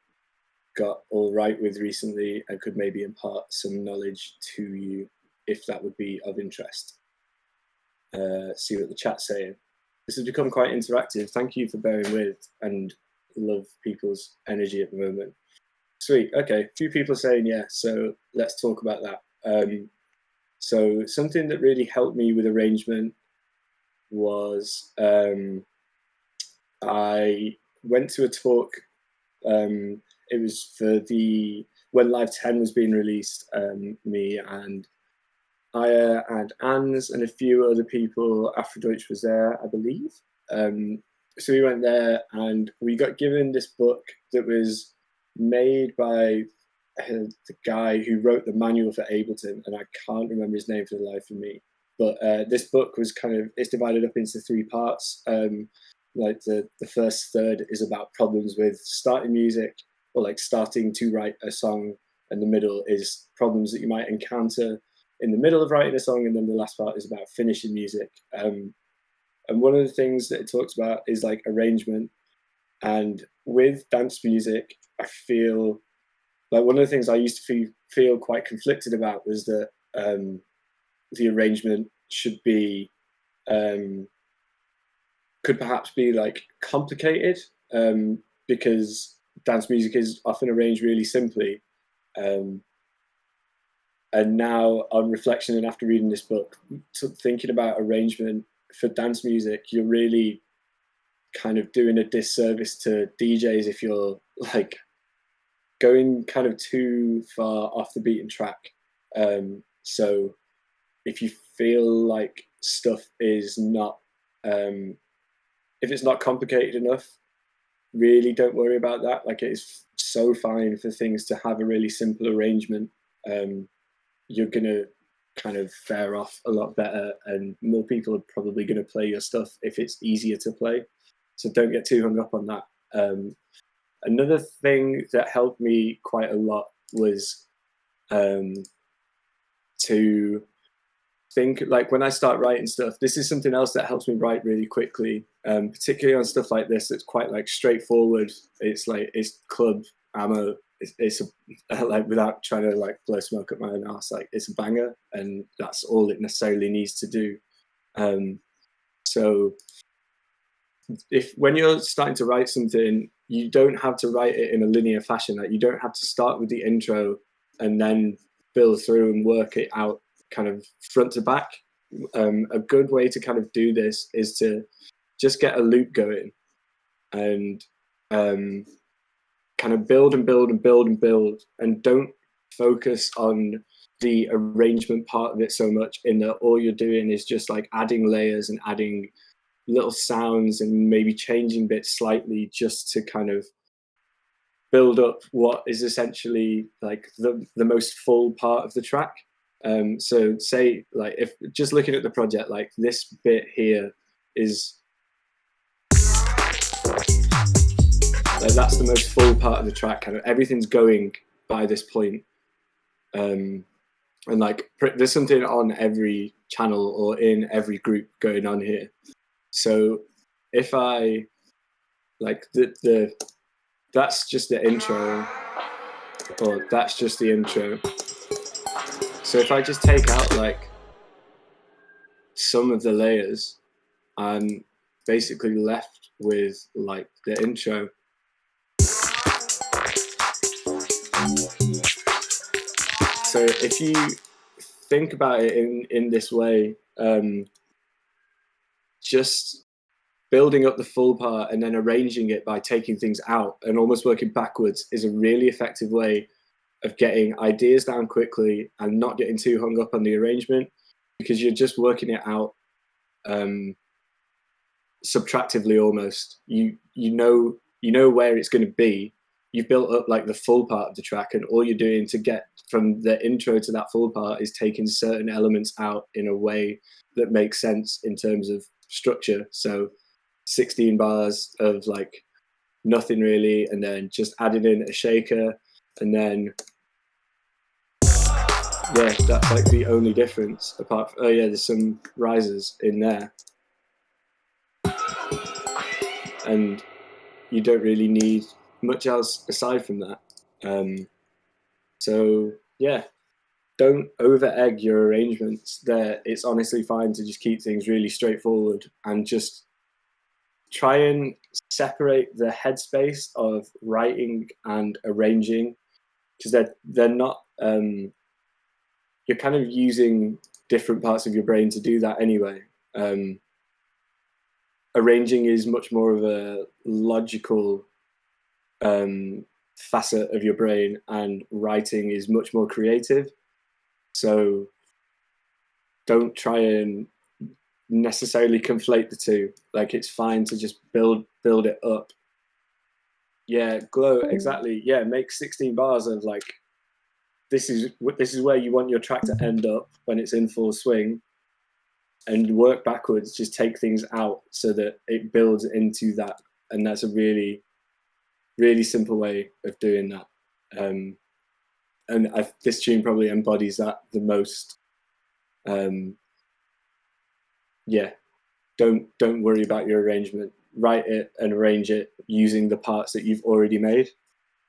got all right with recently and could maybe impart some knowledge to you if that would be of interest. See what the chat's saying. This has become quite interactive. Thank you for bearing with, and love people's energy at the moment. Sweet. Okay, a few people saying yeah, so let's talk about that. So something that really helped me with arrangement was I went to a talk. It was for the when Live 10 was being released, me and Aya and Ans and a few other people, Afrodeutsch was there, I believe. So we went there and we got given this book that was made by the guy who wrote the manual for Ableton, and I can't remember his name for the life of me. But this book was it's divided up into 3 parts. Like the first third is about problems with starting music or like starting to write a song, and the middle is problems that you might encounter in the middle of writing a song, and then the last part is about finishing music. And one of the things that it talks about is like arrangement. And with dance music, I feel like one of the things I used to feel quite conflicted about was that the arrangement should be could perhaps be like complicated, because dance music is often arranged really simply. And now on reflection and after reading this book, thinking about arrangement for dance music, you're really kind of doing a disservice to DJs if you're like going kind of too far off the beaten track. So if you feel like stuff is not, if it's not complicated enough, really don't worry about that. Like, it is so fine for things to have a really simple arrangement. You're gonna kind of fare off a lot better, and more people are probably gonna play your stuff if it's easier to play. So don't get too hung up on that. Another thing that helped me quite a lot was to think, like, when I start writing stuff, this is something else that helps me write really quickly, particularly on stuff like this that's quite like straightforward. It's like, it's club ammo. It's like, without trying to like blow smoke up my own ass, like, it's a banger, and that's all it necessarily needs to do. So when you're starting to write something, you don't have to write it in a linear fashion. Like, you don't have to start with the intro and then build through and work it out kind of front to back. A good way to kind of do this is to just get a loop going and kind of build and build and build and build, and don't focus on the arrangement part of it so much, in that all you're doing is just like adding layers and adding little sounds and maybe changing bits slightly, just to kind of build up what is essentially like the most full part of the track. So say, like, if just looking at the project, like this bit here is like, that's the most full part of the track, kind of everything's going by this point. And like, there's something on every channel or in every group going on here. So if I like that's just the intro, or that's just the intro. So if I just take out like some of the layers, I'm basically left with like the intro. So if you think about it in this way, just building up the full part and then arranging it by taking things out and almost working backwards is a really effective way of getting ideas down quickly and not getting too hung up on the arrangement, because you're just working it out subtractively almost. You know where it's going to be. You've built up like the full part of the track, and all you're doing to get from the intro to that full part is taking certain elements out in a way that makes sense in terms of structure. So 16 bars of like nothing really, and then just adding in a shaker, and then yeah, that's like the only difference, apart from, oh yeah, there's some risers in there, and you don't really need much else aside from that. So yeah, don't over egg your arrangements there. It's honestly fine to just keep things really straightforward and just try and separate the headspace of writing and arranging, because they're not, you're kind of using different parts of your brain to do that anyway. Arranging is much more of a logical facet of your brain, and writing is much more creative. So don't try and necessarily conflate the two. Like, it's fine to just build it up. Yeah, glow, exactly. Yeah, make 16 bars of like, this is where you want your track to end up when it's in full swing, and work backwards. Just take things out so that it builds into that, and that's a really, really simple way of doing that. And this tune probably embodies that the most. Yeah, don't worry about your arrangement. Write it and arrange it using the parts that you've already made,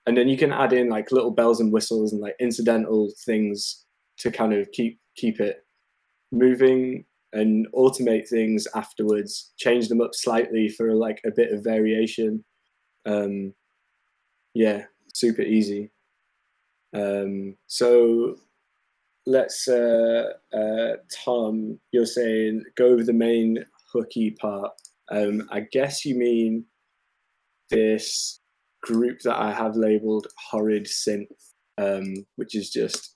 and then you can add in like little bells and whistles and like incidental things to kind of keep it moving, and automate things afterwards. Change them up slightly for like a bit of variation. Yeah, super easy. So let's Tom, you're saying go over the main hooky part. I guess you mean this group that I have labeled horrid synth, which is just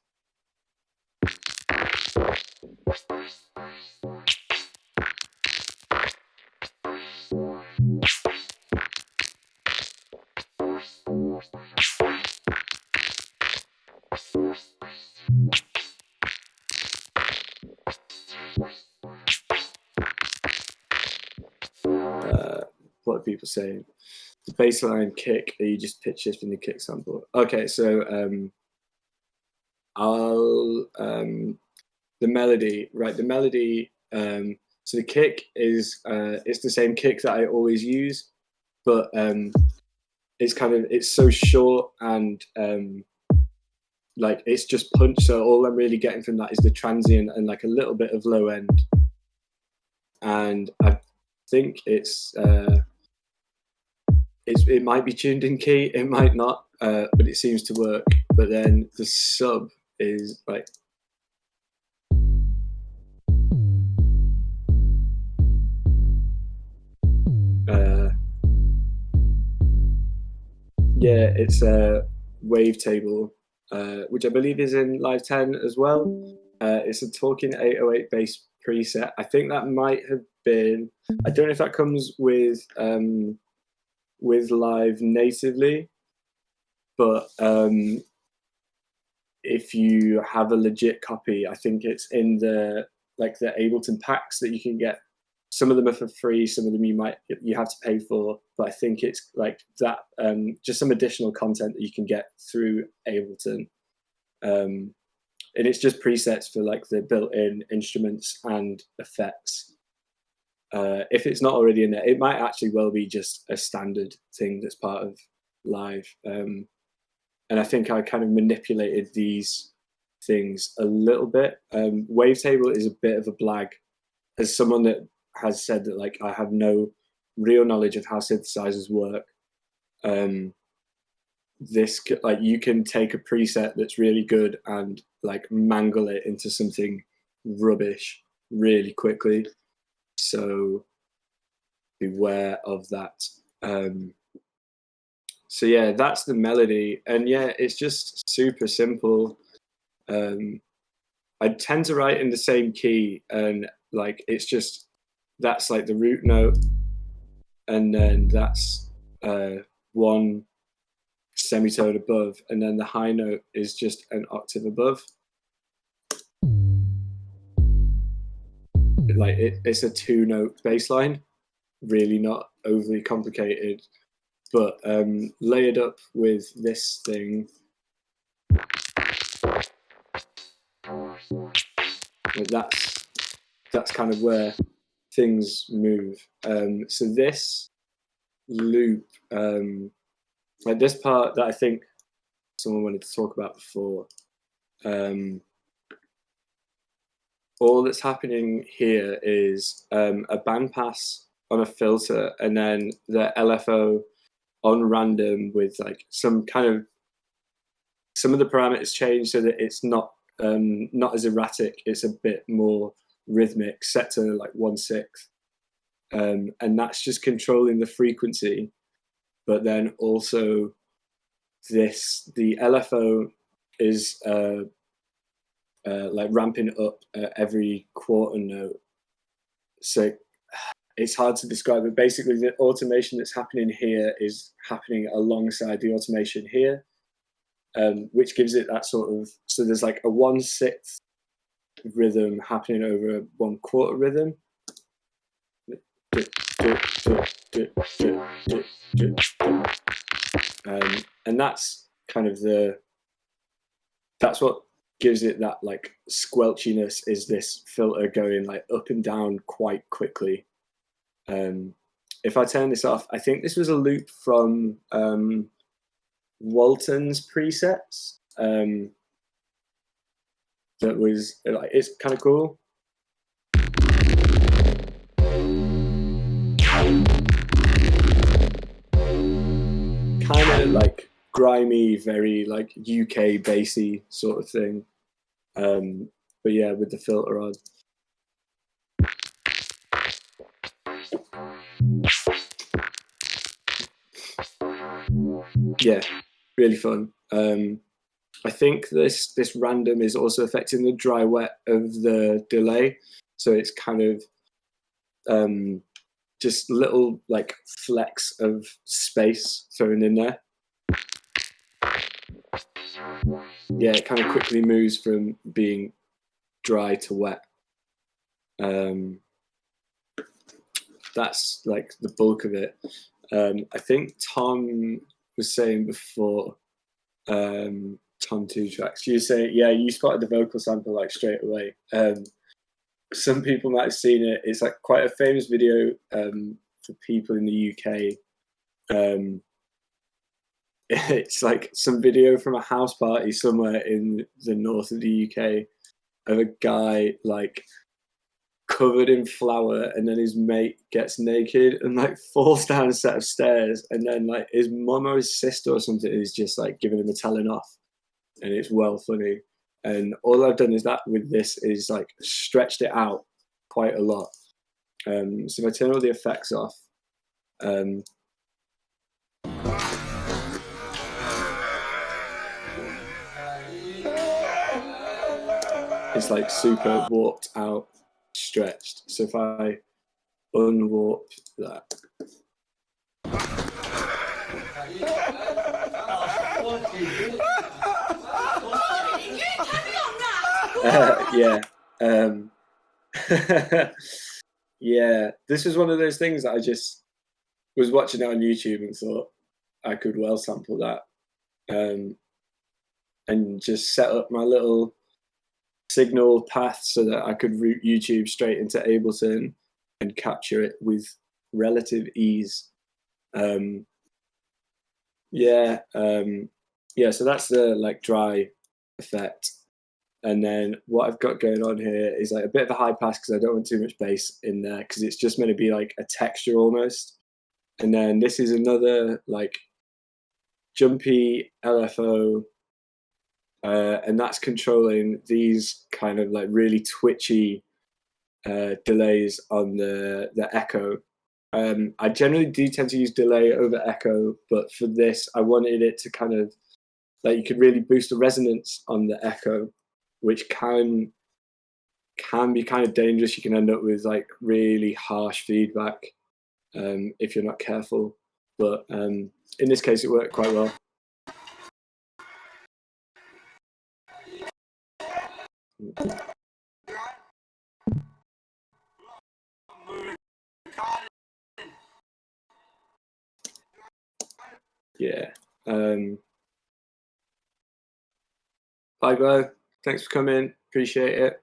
what are people saying? The bassline kick, are you just pitch shifting the kick sample? Okay, so I'll the melody, right? The melody. So the kick is it's the same kick that I always use, but it's so short and like it's just punch. So all I'm really getting from that is the transient and like a little bit of low end. And I think it might be tuned in key, it might not, but it seems to work. But then the sub is like, yeah, it's a wavetable, which I believe is in Live 10 as well. It's a Talking 808 bass preset. I think that might have been, I don't know if that comes with Live natively, but if you have a legit copy, I think it's in the Ableton packs that you can get. Some of them are for free, some of them you have to pay for, but I think it's like that, just some additional content that you can get through Ableton. And it's just presets for like the built-in instruments and effects. If it's not already in there, it might actually well be just a standard thing that's part of Live. And I think I kind of manipulated these things a little bit. Wavetable is a bit of a blag. As someone that has said that like I have no real knowledge of how synthesizers work, this like you can take a preset that's really good and like mangle it into something rubbish really quickly. So beware of that. So yeah, that's the melody, and yeah, it's just super simple. I tend to write in the same key, and like it's just that's like the root note, and then that's one semitone above, and then the high note is just an octave above. Like it's a 2-note bass line, really not overly complicated, but layered up with this thing. Like that's kind of where things move. So this loop, like this part that I think someone wanted to talk about before, all that's happening here is a bandpass on a filter, and then the LFO on random with like some of the parameters change so that it's not as erratic. It's a bit more rhythmic, set to like 1/6, and that's just controlling the frequency. But then also the LFO is like ramping up every quarter note. So it's hard to describe, but basically the automation that's happening here is happening alongside the automation here, which gives it that sort of, so there's like a 1/6 rhythm happening over a 1/4 rhythm. And that's kind of that's what gives it that like squelchiness, is this filter going like up and down quite quickly. If I turn this off, I think this was a loop from Walton's presets. That was like, it's kind of cool. Kind of like grimy, very like UK bassy sort of thing. But yeah, with the filter on. Yeah, really fun. I think this random is also affecting the dry wet of the delay, so it's kind of just little like flecks of space thrown in there. Yeah, it kind of quickly moves from being dry to wet. That's like the bulk of it. I think Tom was saying before, Tom 2 Tracks, you say, yeah, you spotted the vocal sample like straight away. Some people might have seen it. It's like quite a famous video for people in the UK. It's like some video from a house party somewhere in the north of the UK of a guy like covered in flour, and then his mate gets naked and like falls down a set of stairs, and then like his mum or his sister or something is just like giving him a telling off, and it's well funny. And all I've done is that with this is like stretched it out quite a lot. So if I turn all the effects off, it's like super warped out, stretched. So if I unwarp that, yeah, yeah. This was one of those things that I just was watching it on YouTube and thought I could well sample that, and just set up my little signal path so that I could route YouTube straight into Ableton and capture it with relative ease. Yeah, so that's the like dry effect. And then what I've got going on here is like a bit of a high pass because I don't want too much bass in there because it's just meant to be like a texture almost. And then this is another like jumpy LFO, and that's controlling these kind of like really twitchy delays on the echo. I generally do tend to use delay over echo, but for this, I wanted it to kind of like, you could really boost the resonance on the echo, which can be kind of dangerous. You can end up with like really harsh feedback if you're not careful. But in this case, it worked quite well. Yeah. Bye, Glo. Thanks for coming. Appreciate it.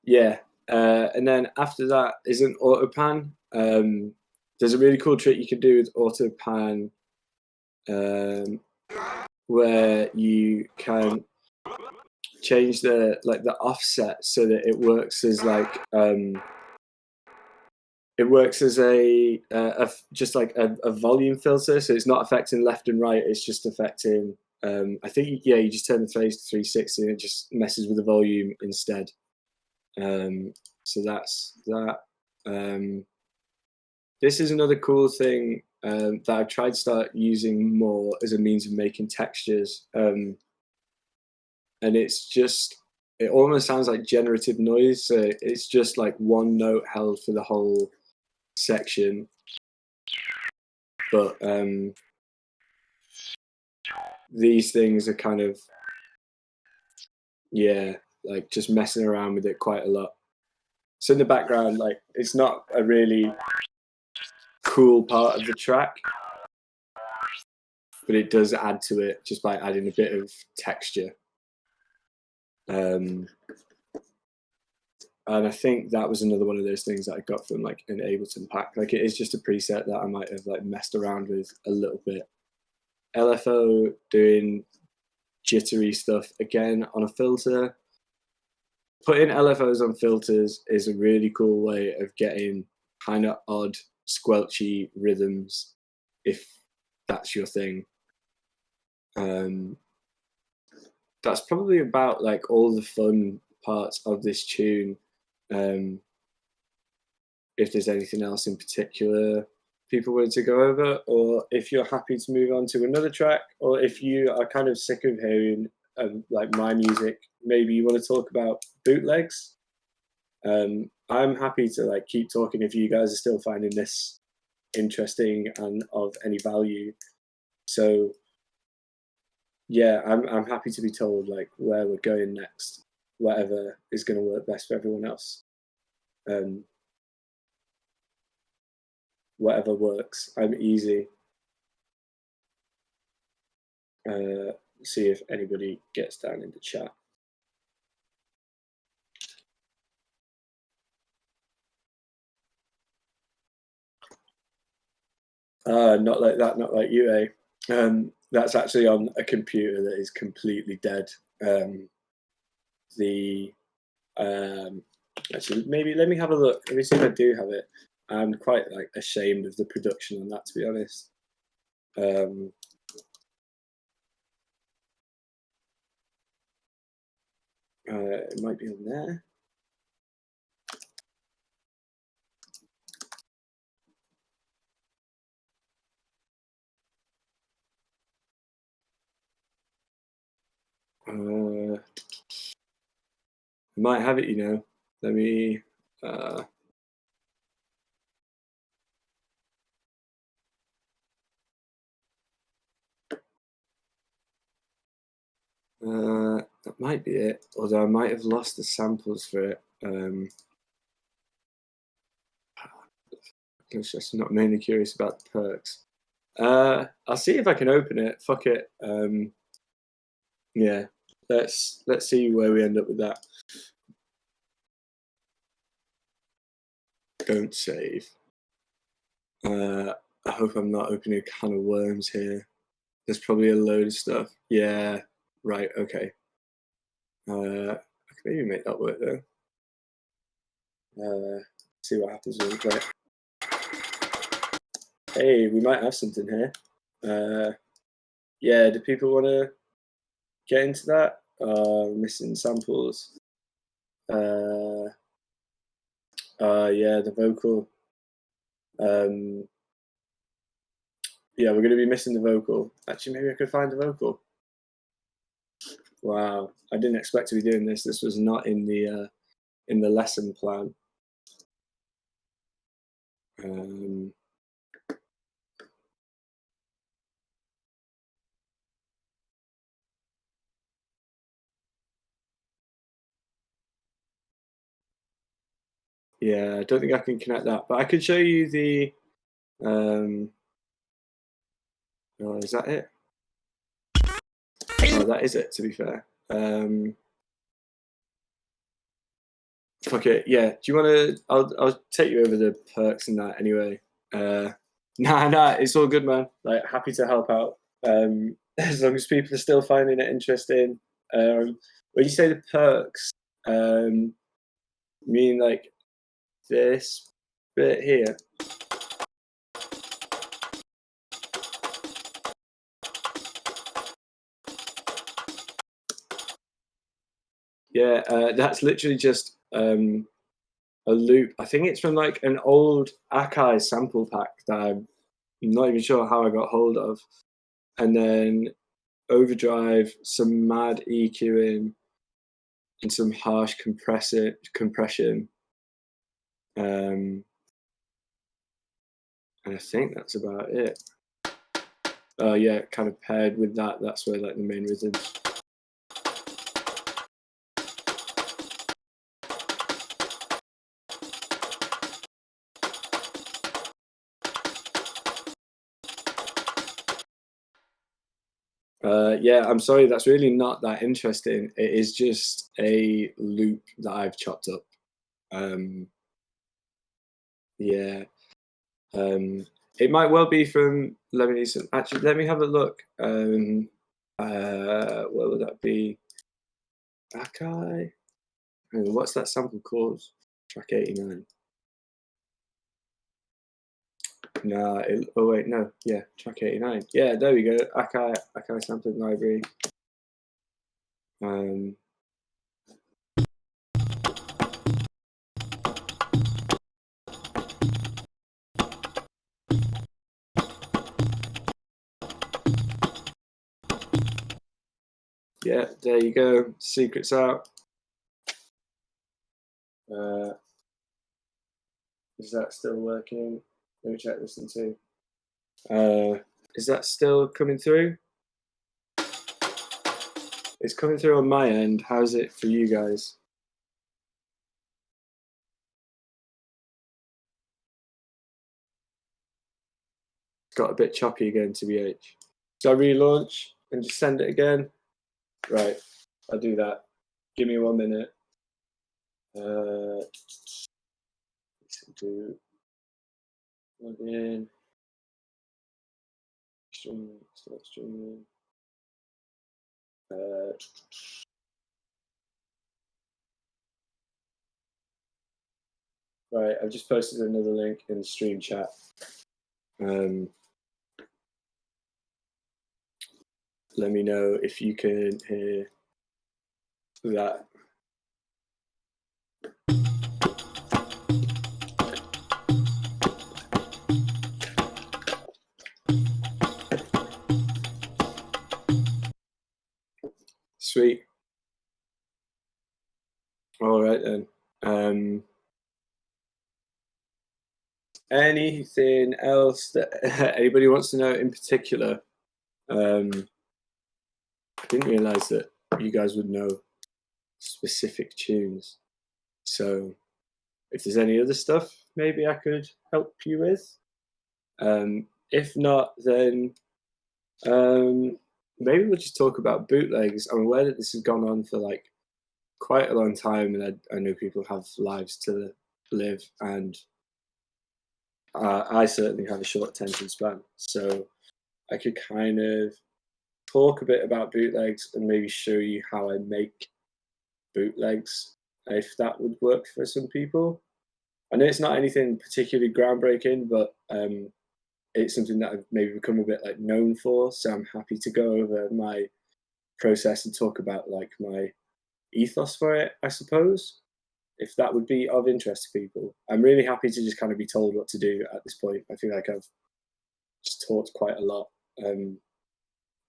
Yeah. And then after that is an auto pan. There's a really cool trick you can do with auto pan, where you can change the offset so that it works as like just like a volume filter. So it's not affecting left and right. It's just affecting. I think you just turn the phase to 360 and it just messes with the volume instead. So that's that. This is another cool thing that I've tried to start using more as a means of making textures. And it almost sounds like generative noise. So it's just like one note held for the whole section. But these things are kind of, yeah, like just messing around with it quite a lot. So in the background, like it's not a really cool part of the track, but it does add to it just by adding a bit of texture. And I think that was another one of those things that I got from like an Ableton pack. Like it is just a preset that I might have like messed around with a little bit. LFO doing jittery stuff again on a filter. Putting LFOs on filters is a really cool way of getting kind of odd, squelchy rhythms, if that's your thing. That's probably about like all the fun parts of this tune. If there's anything else in particular people wanted to go over, or if you're happy to move on to another track, or if you are kind of sick of hearing like my music, maybe you want to talk about bootlegs. I'm happy to like keep talking if you guys are still finding this interesting and of any value. So yeah, I'm happy to be told like where we're going next, whatever is going to work best for everyone else. Whatever works. I'm easy. See if anybody gets down in the chat. Not like that, not like you, eh? That's actually on a computer that is completely dead. Actually, maybe let me have a look. Let me see if I do have it. I'm quite like ashamed of the production on that, to be honest. It might be on there. I might have it, you know. Let me. That might be it, although I might have lost the samples for it. I was just not mainly curious about the perks. I'll see if I can open it. Fuck it. Yeah, let's see where we end up with that. Don't save. I hope I'm not opening a can of worms here. There's probably a load of stuff. Yeah, right, okay. I can maybe make that work though. See what happens when we play it. Hey, we might have something here. Yeah, do people want to get into that? Missing samples. Yeah, the vocal. Yeah, we're going to be missing the vocal. Actually, maybe I could find the vocal. Wow, I didn't expect to be doing this. This was not in the lesson plan. Yeah, I don't think I can connect that, but I could show you the. Oh, is that it? Oh, that is it. To be fair. Fuck it. Yeah. Do you want to? I'll take you over the perks and that anyway. Nah, it's all good, man. Like, happy to help out. As long as people are still finding it interesting. When you say the perks, you mean like this bit here? Yeah, that's literally just a loop. I think it's from like an old Akai sample pack that I not even sure how I got hold of. And then overdrive, some mad EQing, and some harsh compression. And I think that's about it. Oh yeah, kind of paired with that, that's where like the main rhythm. Yeah, I'm sorry, that's really not that interesting. It is just a loop that I've chopped up. Um, yeah, it might well be from Lebanese. Actually, let me have a look. What would that be? Akai? What's that sample called? Track 89. Nah, oh wait, no, yeah, track 89. Yeah, there we go. Akai sampling library. Yeah, there you go. Secrets out. Is that still working? Let me check this one too. Is that still coming through? It's coming through on my end. How's it for you guys? It's got a bit choppy again, TBH. So I relaunch and just send it again? Right, I'll do that. Give me 1 minute. Let's do log in. Start streaming. Right, I've just posted another link in the stream chat. Let me know if you can hear that. Sweet. All right then. Anything else that anybody wants to know in particular? I didn't realize that you guys would know specific tunes. So if there's any other stuff, maybe I could help you with. If not, then maybe we'll just talk about bootlegs. I'm aware that this has gone on for like quite a long time, and I know people have lives to live, and I certainly have a short attention span. So I could kind of talk a bit about bootlegs and maybe show you how I make bootlegs, if that would work for some people. I know it's not anything particularly groundbreaking, but it's something that I've maybe become a bit like known for. So I'm happy to go over my process and talk about like my ethos for it, I suppose, if that would be of interest to people. I'm really happy to just kind of be told what to do at this point. I feel like I've just talked quite a lot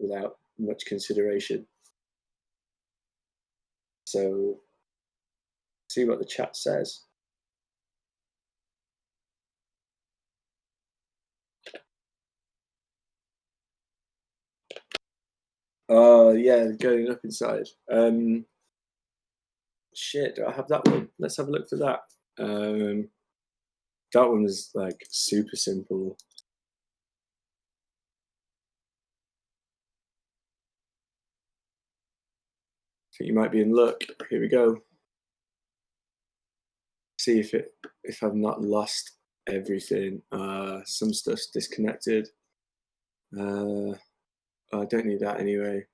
without much consideration. So see what the chat says. Oh yeah, going up inside. Shit, do I have that one? Let's have a look for that. That one is like super simple. I think you might be in luck. Here we go. See if I've not lost everything. Some stuff's disconnected. I don't need that anyway.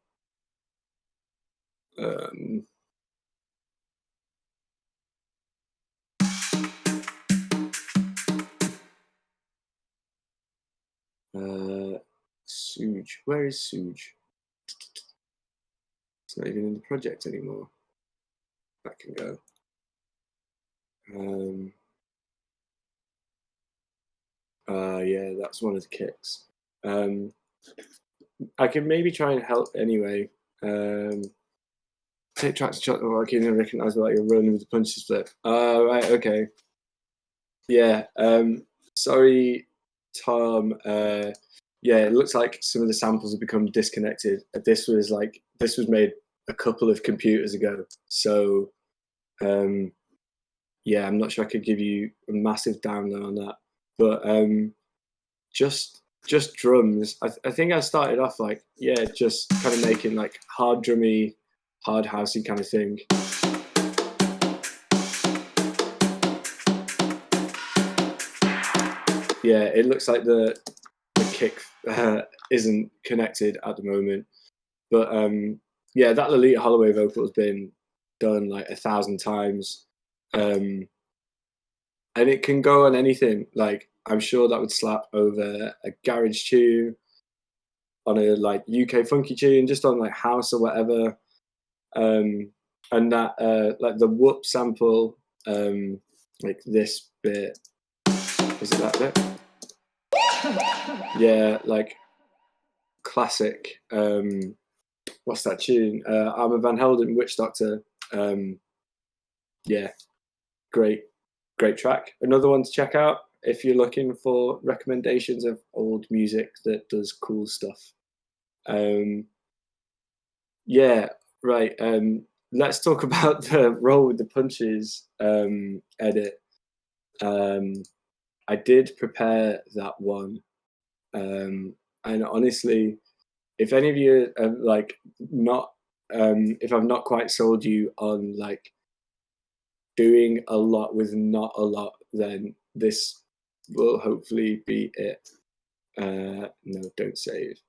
Suge. Where is Suge? It's not even in the project anymore. That can go. Yeah, that's one of the kicks. I can maybe try and help anyway. Take tracks shot. Oh, I can recognize like you're running with the punches flip. Right, okay. Yeah. Sorry, Tom. Yeah, it looks like some of the samples have become disconnected. This was made a couple of computers ago. So, yeah, I'm not sure I could give you a massive download on that. But just drums. I think I started off like, yeah, just kind of making like hard drummy, hard housey kind of thing. Yeah, it looks like the kick isn't connected at the moment, but yeah, that Lolita Holloway vocal has been done like 1,000 times, and it can go on anything. Like I'm sure that would slap over a garage tune, on a like UK funky tune, just on like house or whatever. And that like the whoop sample, like this bit, is it that bit? Yeah, like classic. What's that tune? Armor Van Helden, Witch Doctor. Yeah, great track. Another one to check out if you're looking for recommendations of old music that does cool stuff. Yeah, right. Let's talk about the roll with the punches edit. I did prepare that one, and honestly, if any of you are like not, if I've not quite sold you on like doing a lot with not a lot, then this will hopefully be it. No, don't save.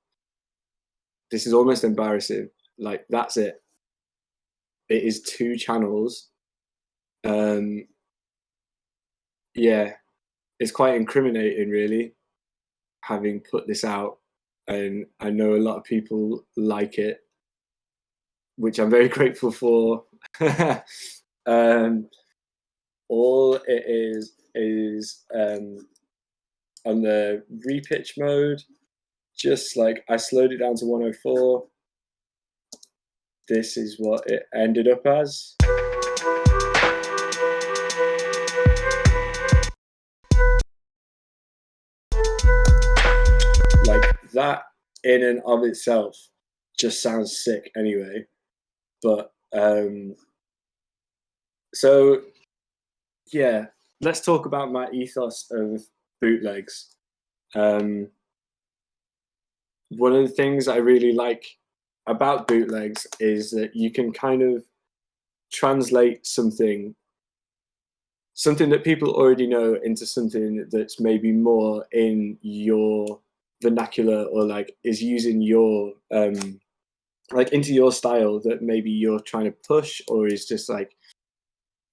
This is almost embarrassing. Like that's it. It is 2 channels. Yeah, it's quite incriminating, really, having put this out, and I know a lot of people like it, which I'm very grateful for. All it is on the repitch mode, just like I slowed it down to 104. This is what it ended up as. Like that in and of itself just sounds sick anyway. But so yeah, let's talk about my ethos of bootlegs. One of the things I really like about bootlegs is that you can kind of translate something that people already know into something that's maybe more in your vernacular, or like is using your like into your style that maybe you're trying to push, or is just like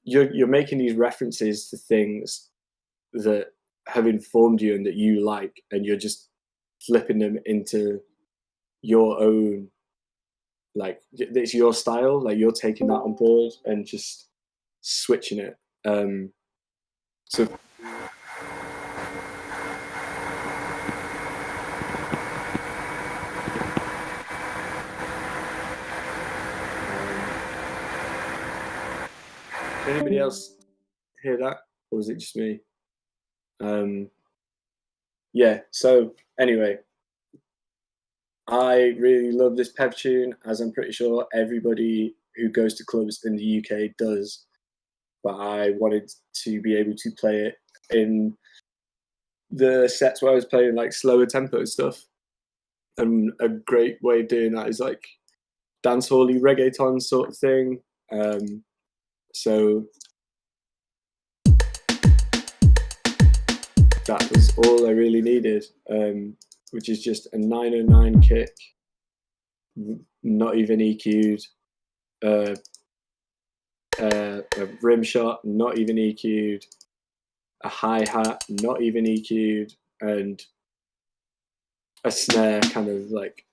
you're making these references to things that have informed you and that you like, and you're just flipping them into your own, like it's your style, like you're taking that on board and just switching it. So can anybody else hear that, or is it just me? Yeah, so anyway, I really love this Pev tune, as I'm pretty sure everybody who goes to clubs in the UK does. But I wanted to be able to play it in the sets where I was playing like slower tempo stuff. And a great way of doing that is like dancehall-y reggaeton sort of thing. So that was all I really needed, which is just a 909 kick, not even EQ'd, a rim shot, not even EQ'd, a hi-hat, not even EQ'd, and a snare, kind of like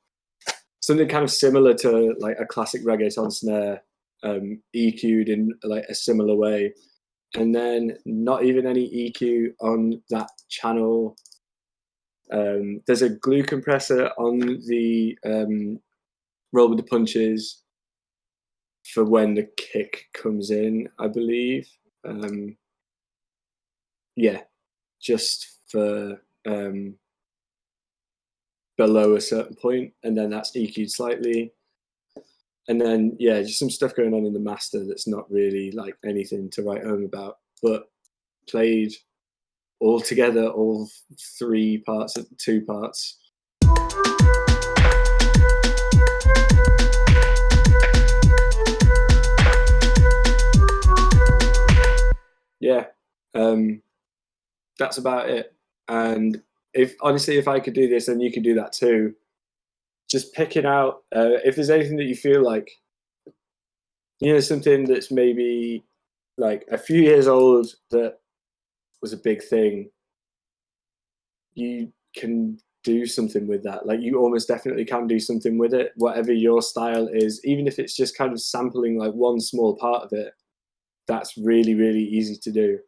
something kind of similar to like a classic reggaeton snare, EQ'd in like a similar way. And then not even any EQ on that channel There's a glue compressor on the roll with the punches for when the kick comes in, I believe. Yeah, just for below a certain point, and then that's EQ'd slightly. And then, yeah, just some stuff going on in the master that's not really like anything to write home about, but played all together, all 3 parts, 2 parts. Yeah, that's about it. And if I could do this, then you could do that too. Just picking out if there's anything that you feel like, something that's maybe like a few years old that was a big thing, you can do something with that. Like you almost definitely can do something with it, whatever your style is, even if it's just kind of sampling like one small part of it. That's really, really easy to do.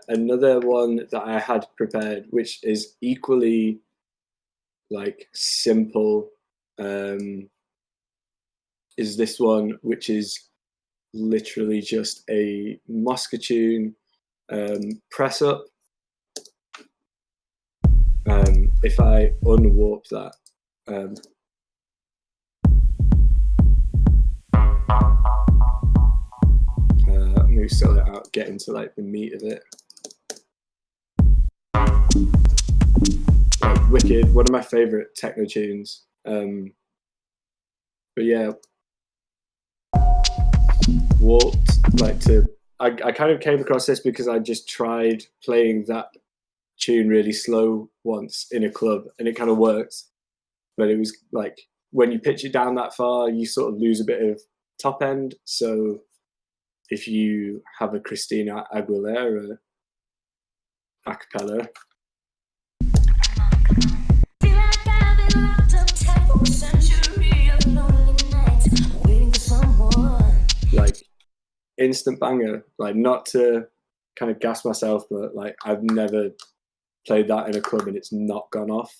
Another one that I had prepared, which is equally like simple, is this one, which is literally just a Mosca tune press up. If I unwarp that, let me sell it out, get into like the meat of it. Like, wicked, one of my favorite techno tunes. But yeah, warped like to. I kind of came across this because I just tried playing that tune really slow once in a club, and it kind of worked. But it was like when you pitch it down that far, you sort of lose a bit of top end. So if you have a Christina Aguilera a cappella, like instant banger. Like, not to kind of gas myself, but like I've never played that in a club and it's not gone off.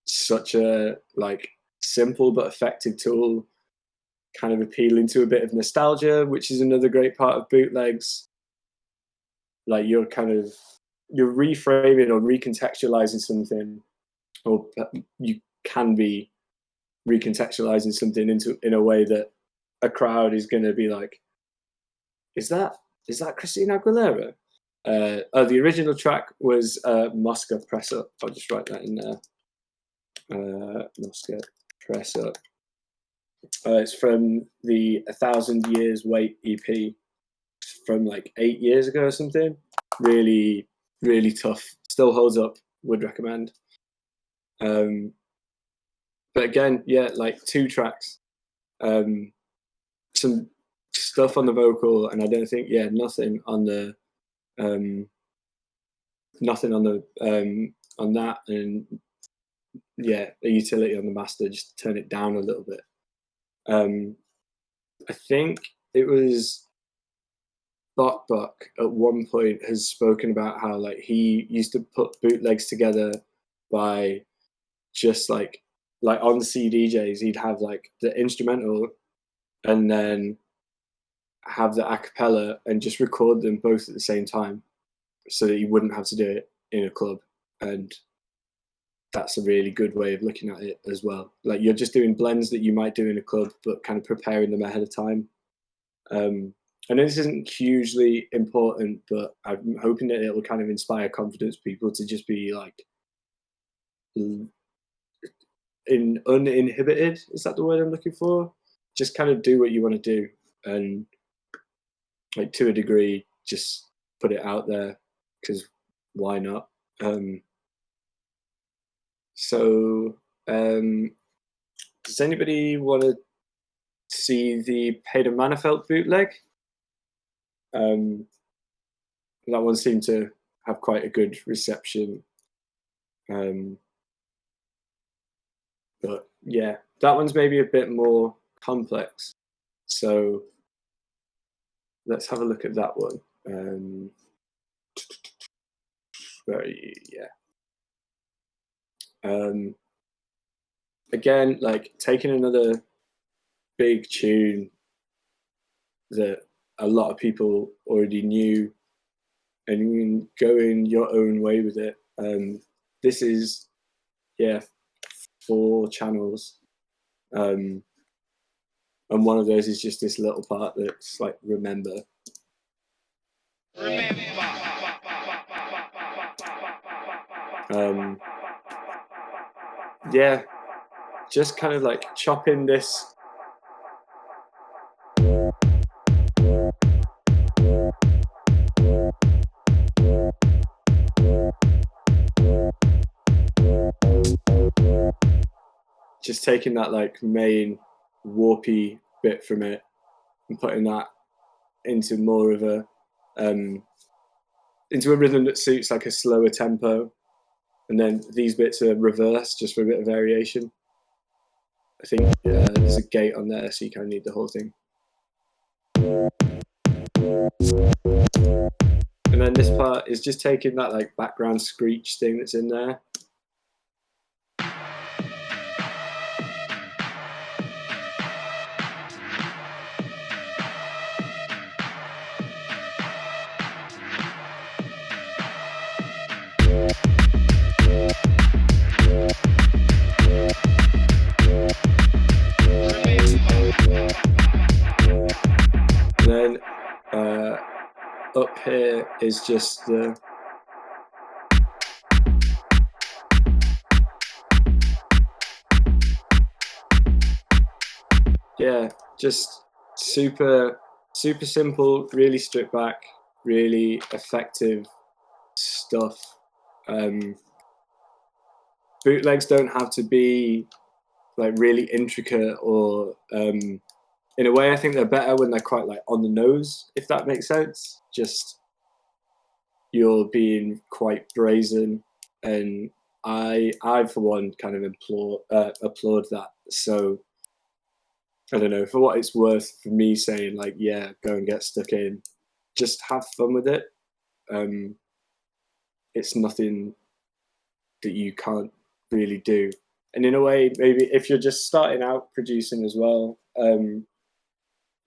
Such a like simple but effective tool, kind of appealing to a bit of nostalgia, which is another great part of bootlegs. Like you're reframing or recontextualizing something, or you can be recontextualizing something in a way that a crowd is going to be like, is that Christina Aguilera? The original track was Mosca Press Up. I'll just write that in there. Mosca Press Up. It's from the 1,000 Years Wait EP from like 8 years ago or something. Really, really tough. Still holds up. Would recommend. But again, yeah, like 2 tracks. Some stuff on the vocal, and I don't think, nothing on the on that, and yeah, a utility on the master, just turn it down a little bit. I think it was Buck at one point has spoken about how like he used to put bootlegs together by just like on CDJs, he'd have like the instrumental and then have the a cappella and just record them both at the same time so that you wouldn't have to do it in a club. And that's a really good way of looking at it as well. Like you're just doing blends that you might do in a club, but kind of preparing them ahead of time. I know this isn't hugely important, but I'm hoping that it'll kind of inspire confidence people to just be like uninhibited. Is that the word I'm looking for? Just kind of do what you want to do, and like to a degree, just put it out there, because why not? Does anybody want to see the Peter Manafelt bootleg? That one seemed to have quite a good reception. But yeah, that one's maybe a bit more complex. So let's have a look at that one. very, yeah. Again, like taking another big tune that a lot of people already knew and going your own way with it. This is, yeah, 4 channels. And one of those is just this little part that's like, remember. Yeah, just kind of like chopping this. Just taking that like main warpy bit from it and putting that into more of a into a rhythm that suits like a slower tempo, and then these bits are reversed just for a bit of variation. I think there's a gate on there, so you kind of need the whole thing. And then this part is just taking that like background screech thing that's in there. Then up here is just the just super simple, really stripped back, really effective stuff. Bootlegs don't have to be like really intricate or in a way I think they're better when they're quite like on the nose, if that makes sense. Just you're being quite brazen, and I for one kind of applaud that. So I don't know, for what it's worth, for me saying like, yeah, go and get stuck in, just have fun with it. It's nothing that you can't really do. And in a way, maybe if you're just starting out producing as well,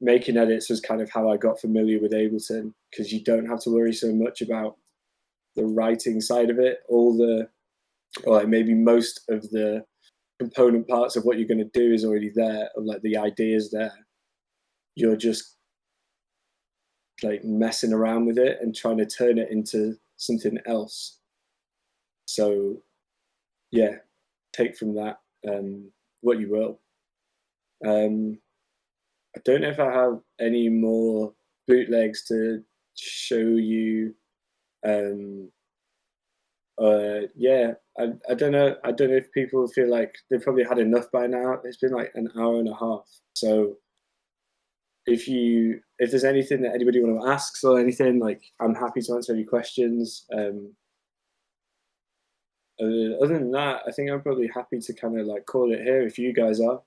making edits was kind of how I got familiar with Ableton, because you don't have to worry so much about the writing side of it. Or like maybe most of the component parts of what you're going to do is already there, or like the ideas there. You're just like messing around with it and trying to turn it into something else. So yeah, take from that what you will. I don't know if I have any more bootlegs to show you. Yeah, I don't know. I don't know if people feel like they've probably had enough by now. It's been like an hour and a half. So if there's anything that anybody want to ask or anything, like I'm happy to answer any questions. Other than that, I think I'm probably happy to kind of like call it here if you guys are.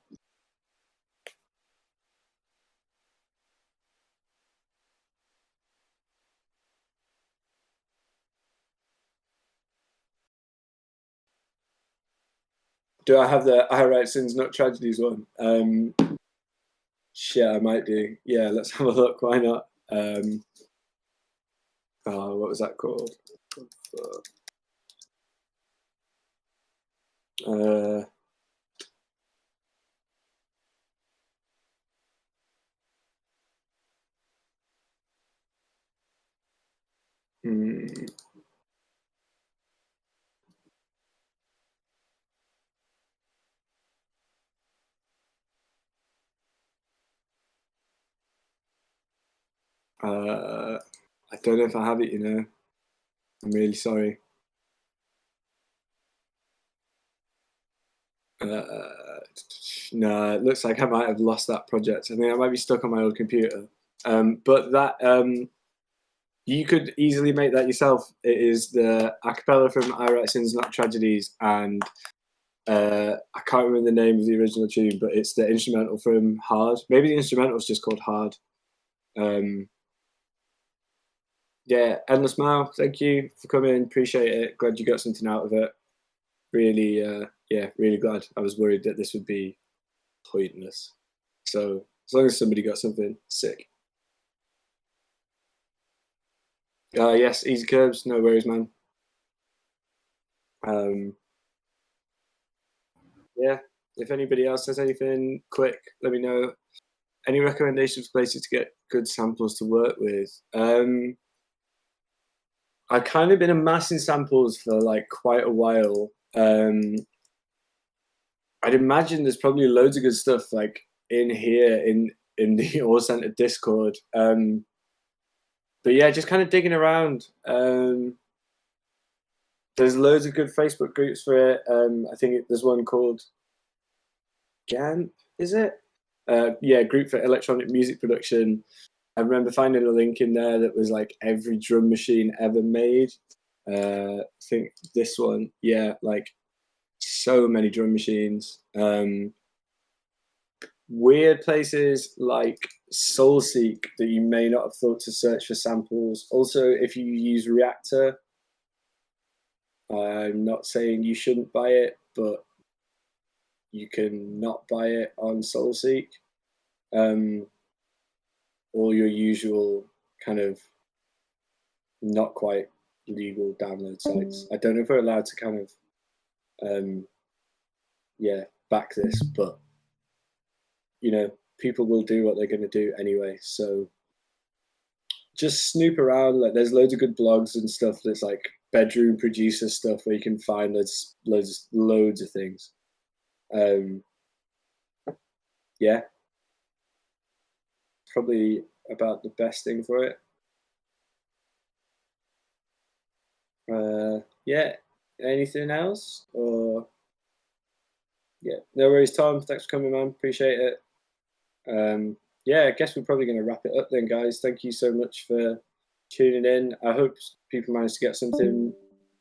Do I have the I Write Sins Not Tragedies one? Shit, I might do. Yeah, let's have a look. Why not? What was that called? I don't know if I have it, you know. I'm really sorry. No, it looks like I might have lost that project. I think I might be stuck on my old computer. But that you could easily make that yourself. It is the a cappella from I Write Sins Not Tragedies, and I can't remember the name of the original tune, but it's the instrumental from Hard. Maybe the instrumental is just called Hard. Yeah, endless mile. Thank you for coming. Appreciate it. Glad you got something out of it. Really, yeah, really glad. I was worried that this would be pointless. So as long as somebody got something, sick. Yes, easy curbs, no worries, man. Um, yeah, if anybody else has anything quick, let me know. Any recommendations for places to get good samples to work with? I've kind of been amassing samples for like quite a while. I'd imagine there's probably loads of good stuff like in here in the All Center Discord. But yeah, just kind of digging around. There's loads of good Facebook groups for it. I think there's one called GAMP, is it? Yeah, Group for Electronic Music Production. I remember finding a link in there that was like every drum machine ever made. I think this one, yeah, like so many drum machines. Weird places like SoulSeek that you may not have thought to search for samples. Also, if you use Reactor, I'm not saying you shouldn't buy it, but you can not buy it on SoulSeek. All your usual kind of not quite legal download sites. I don't know if we're allowed to kind of, yeah, back this, but you know, people will do what they're going to do anyway. So just snoop around. Like, there's loads of good blogs and stuff that's like bedroom producer stuff where you can find loads of things. Yeah, probably about the best thing for it. Yeah. Anything else? Or yeah, no worries, Tom. Thanks for coming, man. Appreciate it. Yeah, I guess we're probably going to wrap it up then, guys. Thank you so much for tuning in. I hope people managed to get something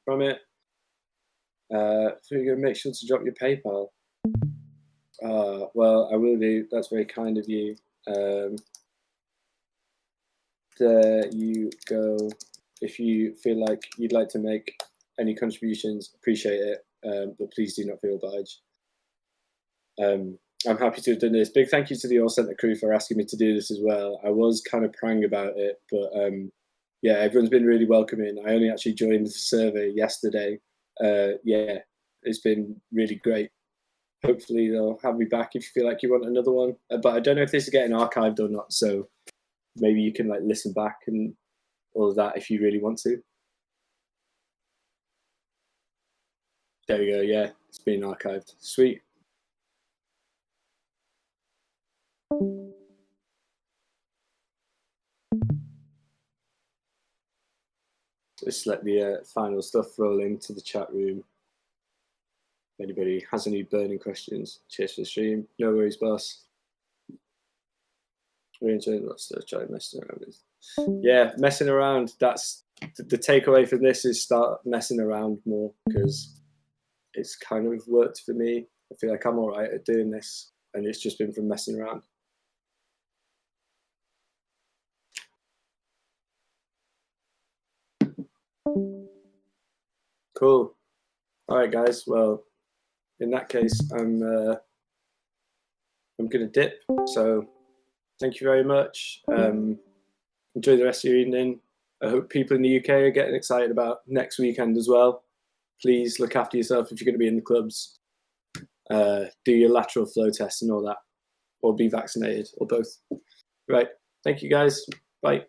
from it. So you're going to make sure to drop your PayPal. Well, I will do. That's very kind of you. There you go. If you feel like you'd like to make any contributions, appreciate it. But please do not feel obliged. I'm happy to have done this. Big thank you to the All Center crew for asking me to do this as well. I was kind of prang about it, but yeah, everyone's been really welcoming. I only actually joined the survey yesterday. Yeah, it's been really great. Hopefully they'll have me back if you feel like you want another one. But I don't know if this is getting archived or not, so maybe you can like listen back and all of that if you really want to. There we go. Yeah, it's been archived. Sweet. Just let the final stuff roll into the chat room. If anybody has any burning questions, cheers for the stream. No worries, boss. We enjoyed lots of trying messing around with. Yeah, messing around. That's the takeaway from this is start messing around more because it's kind of worked for me. I feel like I'm all right at doing this, and it's just been from messing around. Cool. All right, guys. Well, in that case, I'm gonna dip. So, thank you very much. Enjoy the rest of your evening. I hope people in the UK are getting excited about next weekend as well. Please look after yourself if you're going to be in the clubs. Do your lateral flow test and all that, or be vaccinated, or both. Right. Thank you, guys. Bye.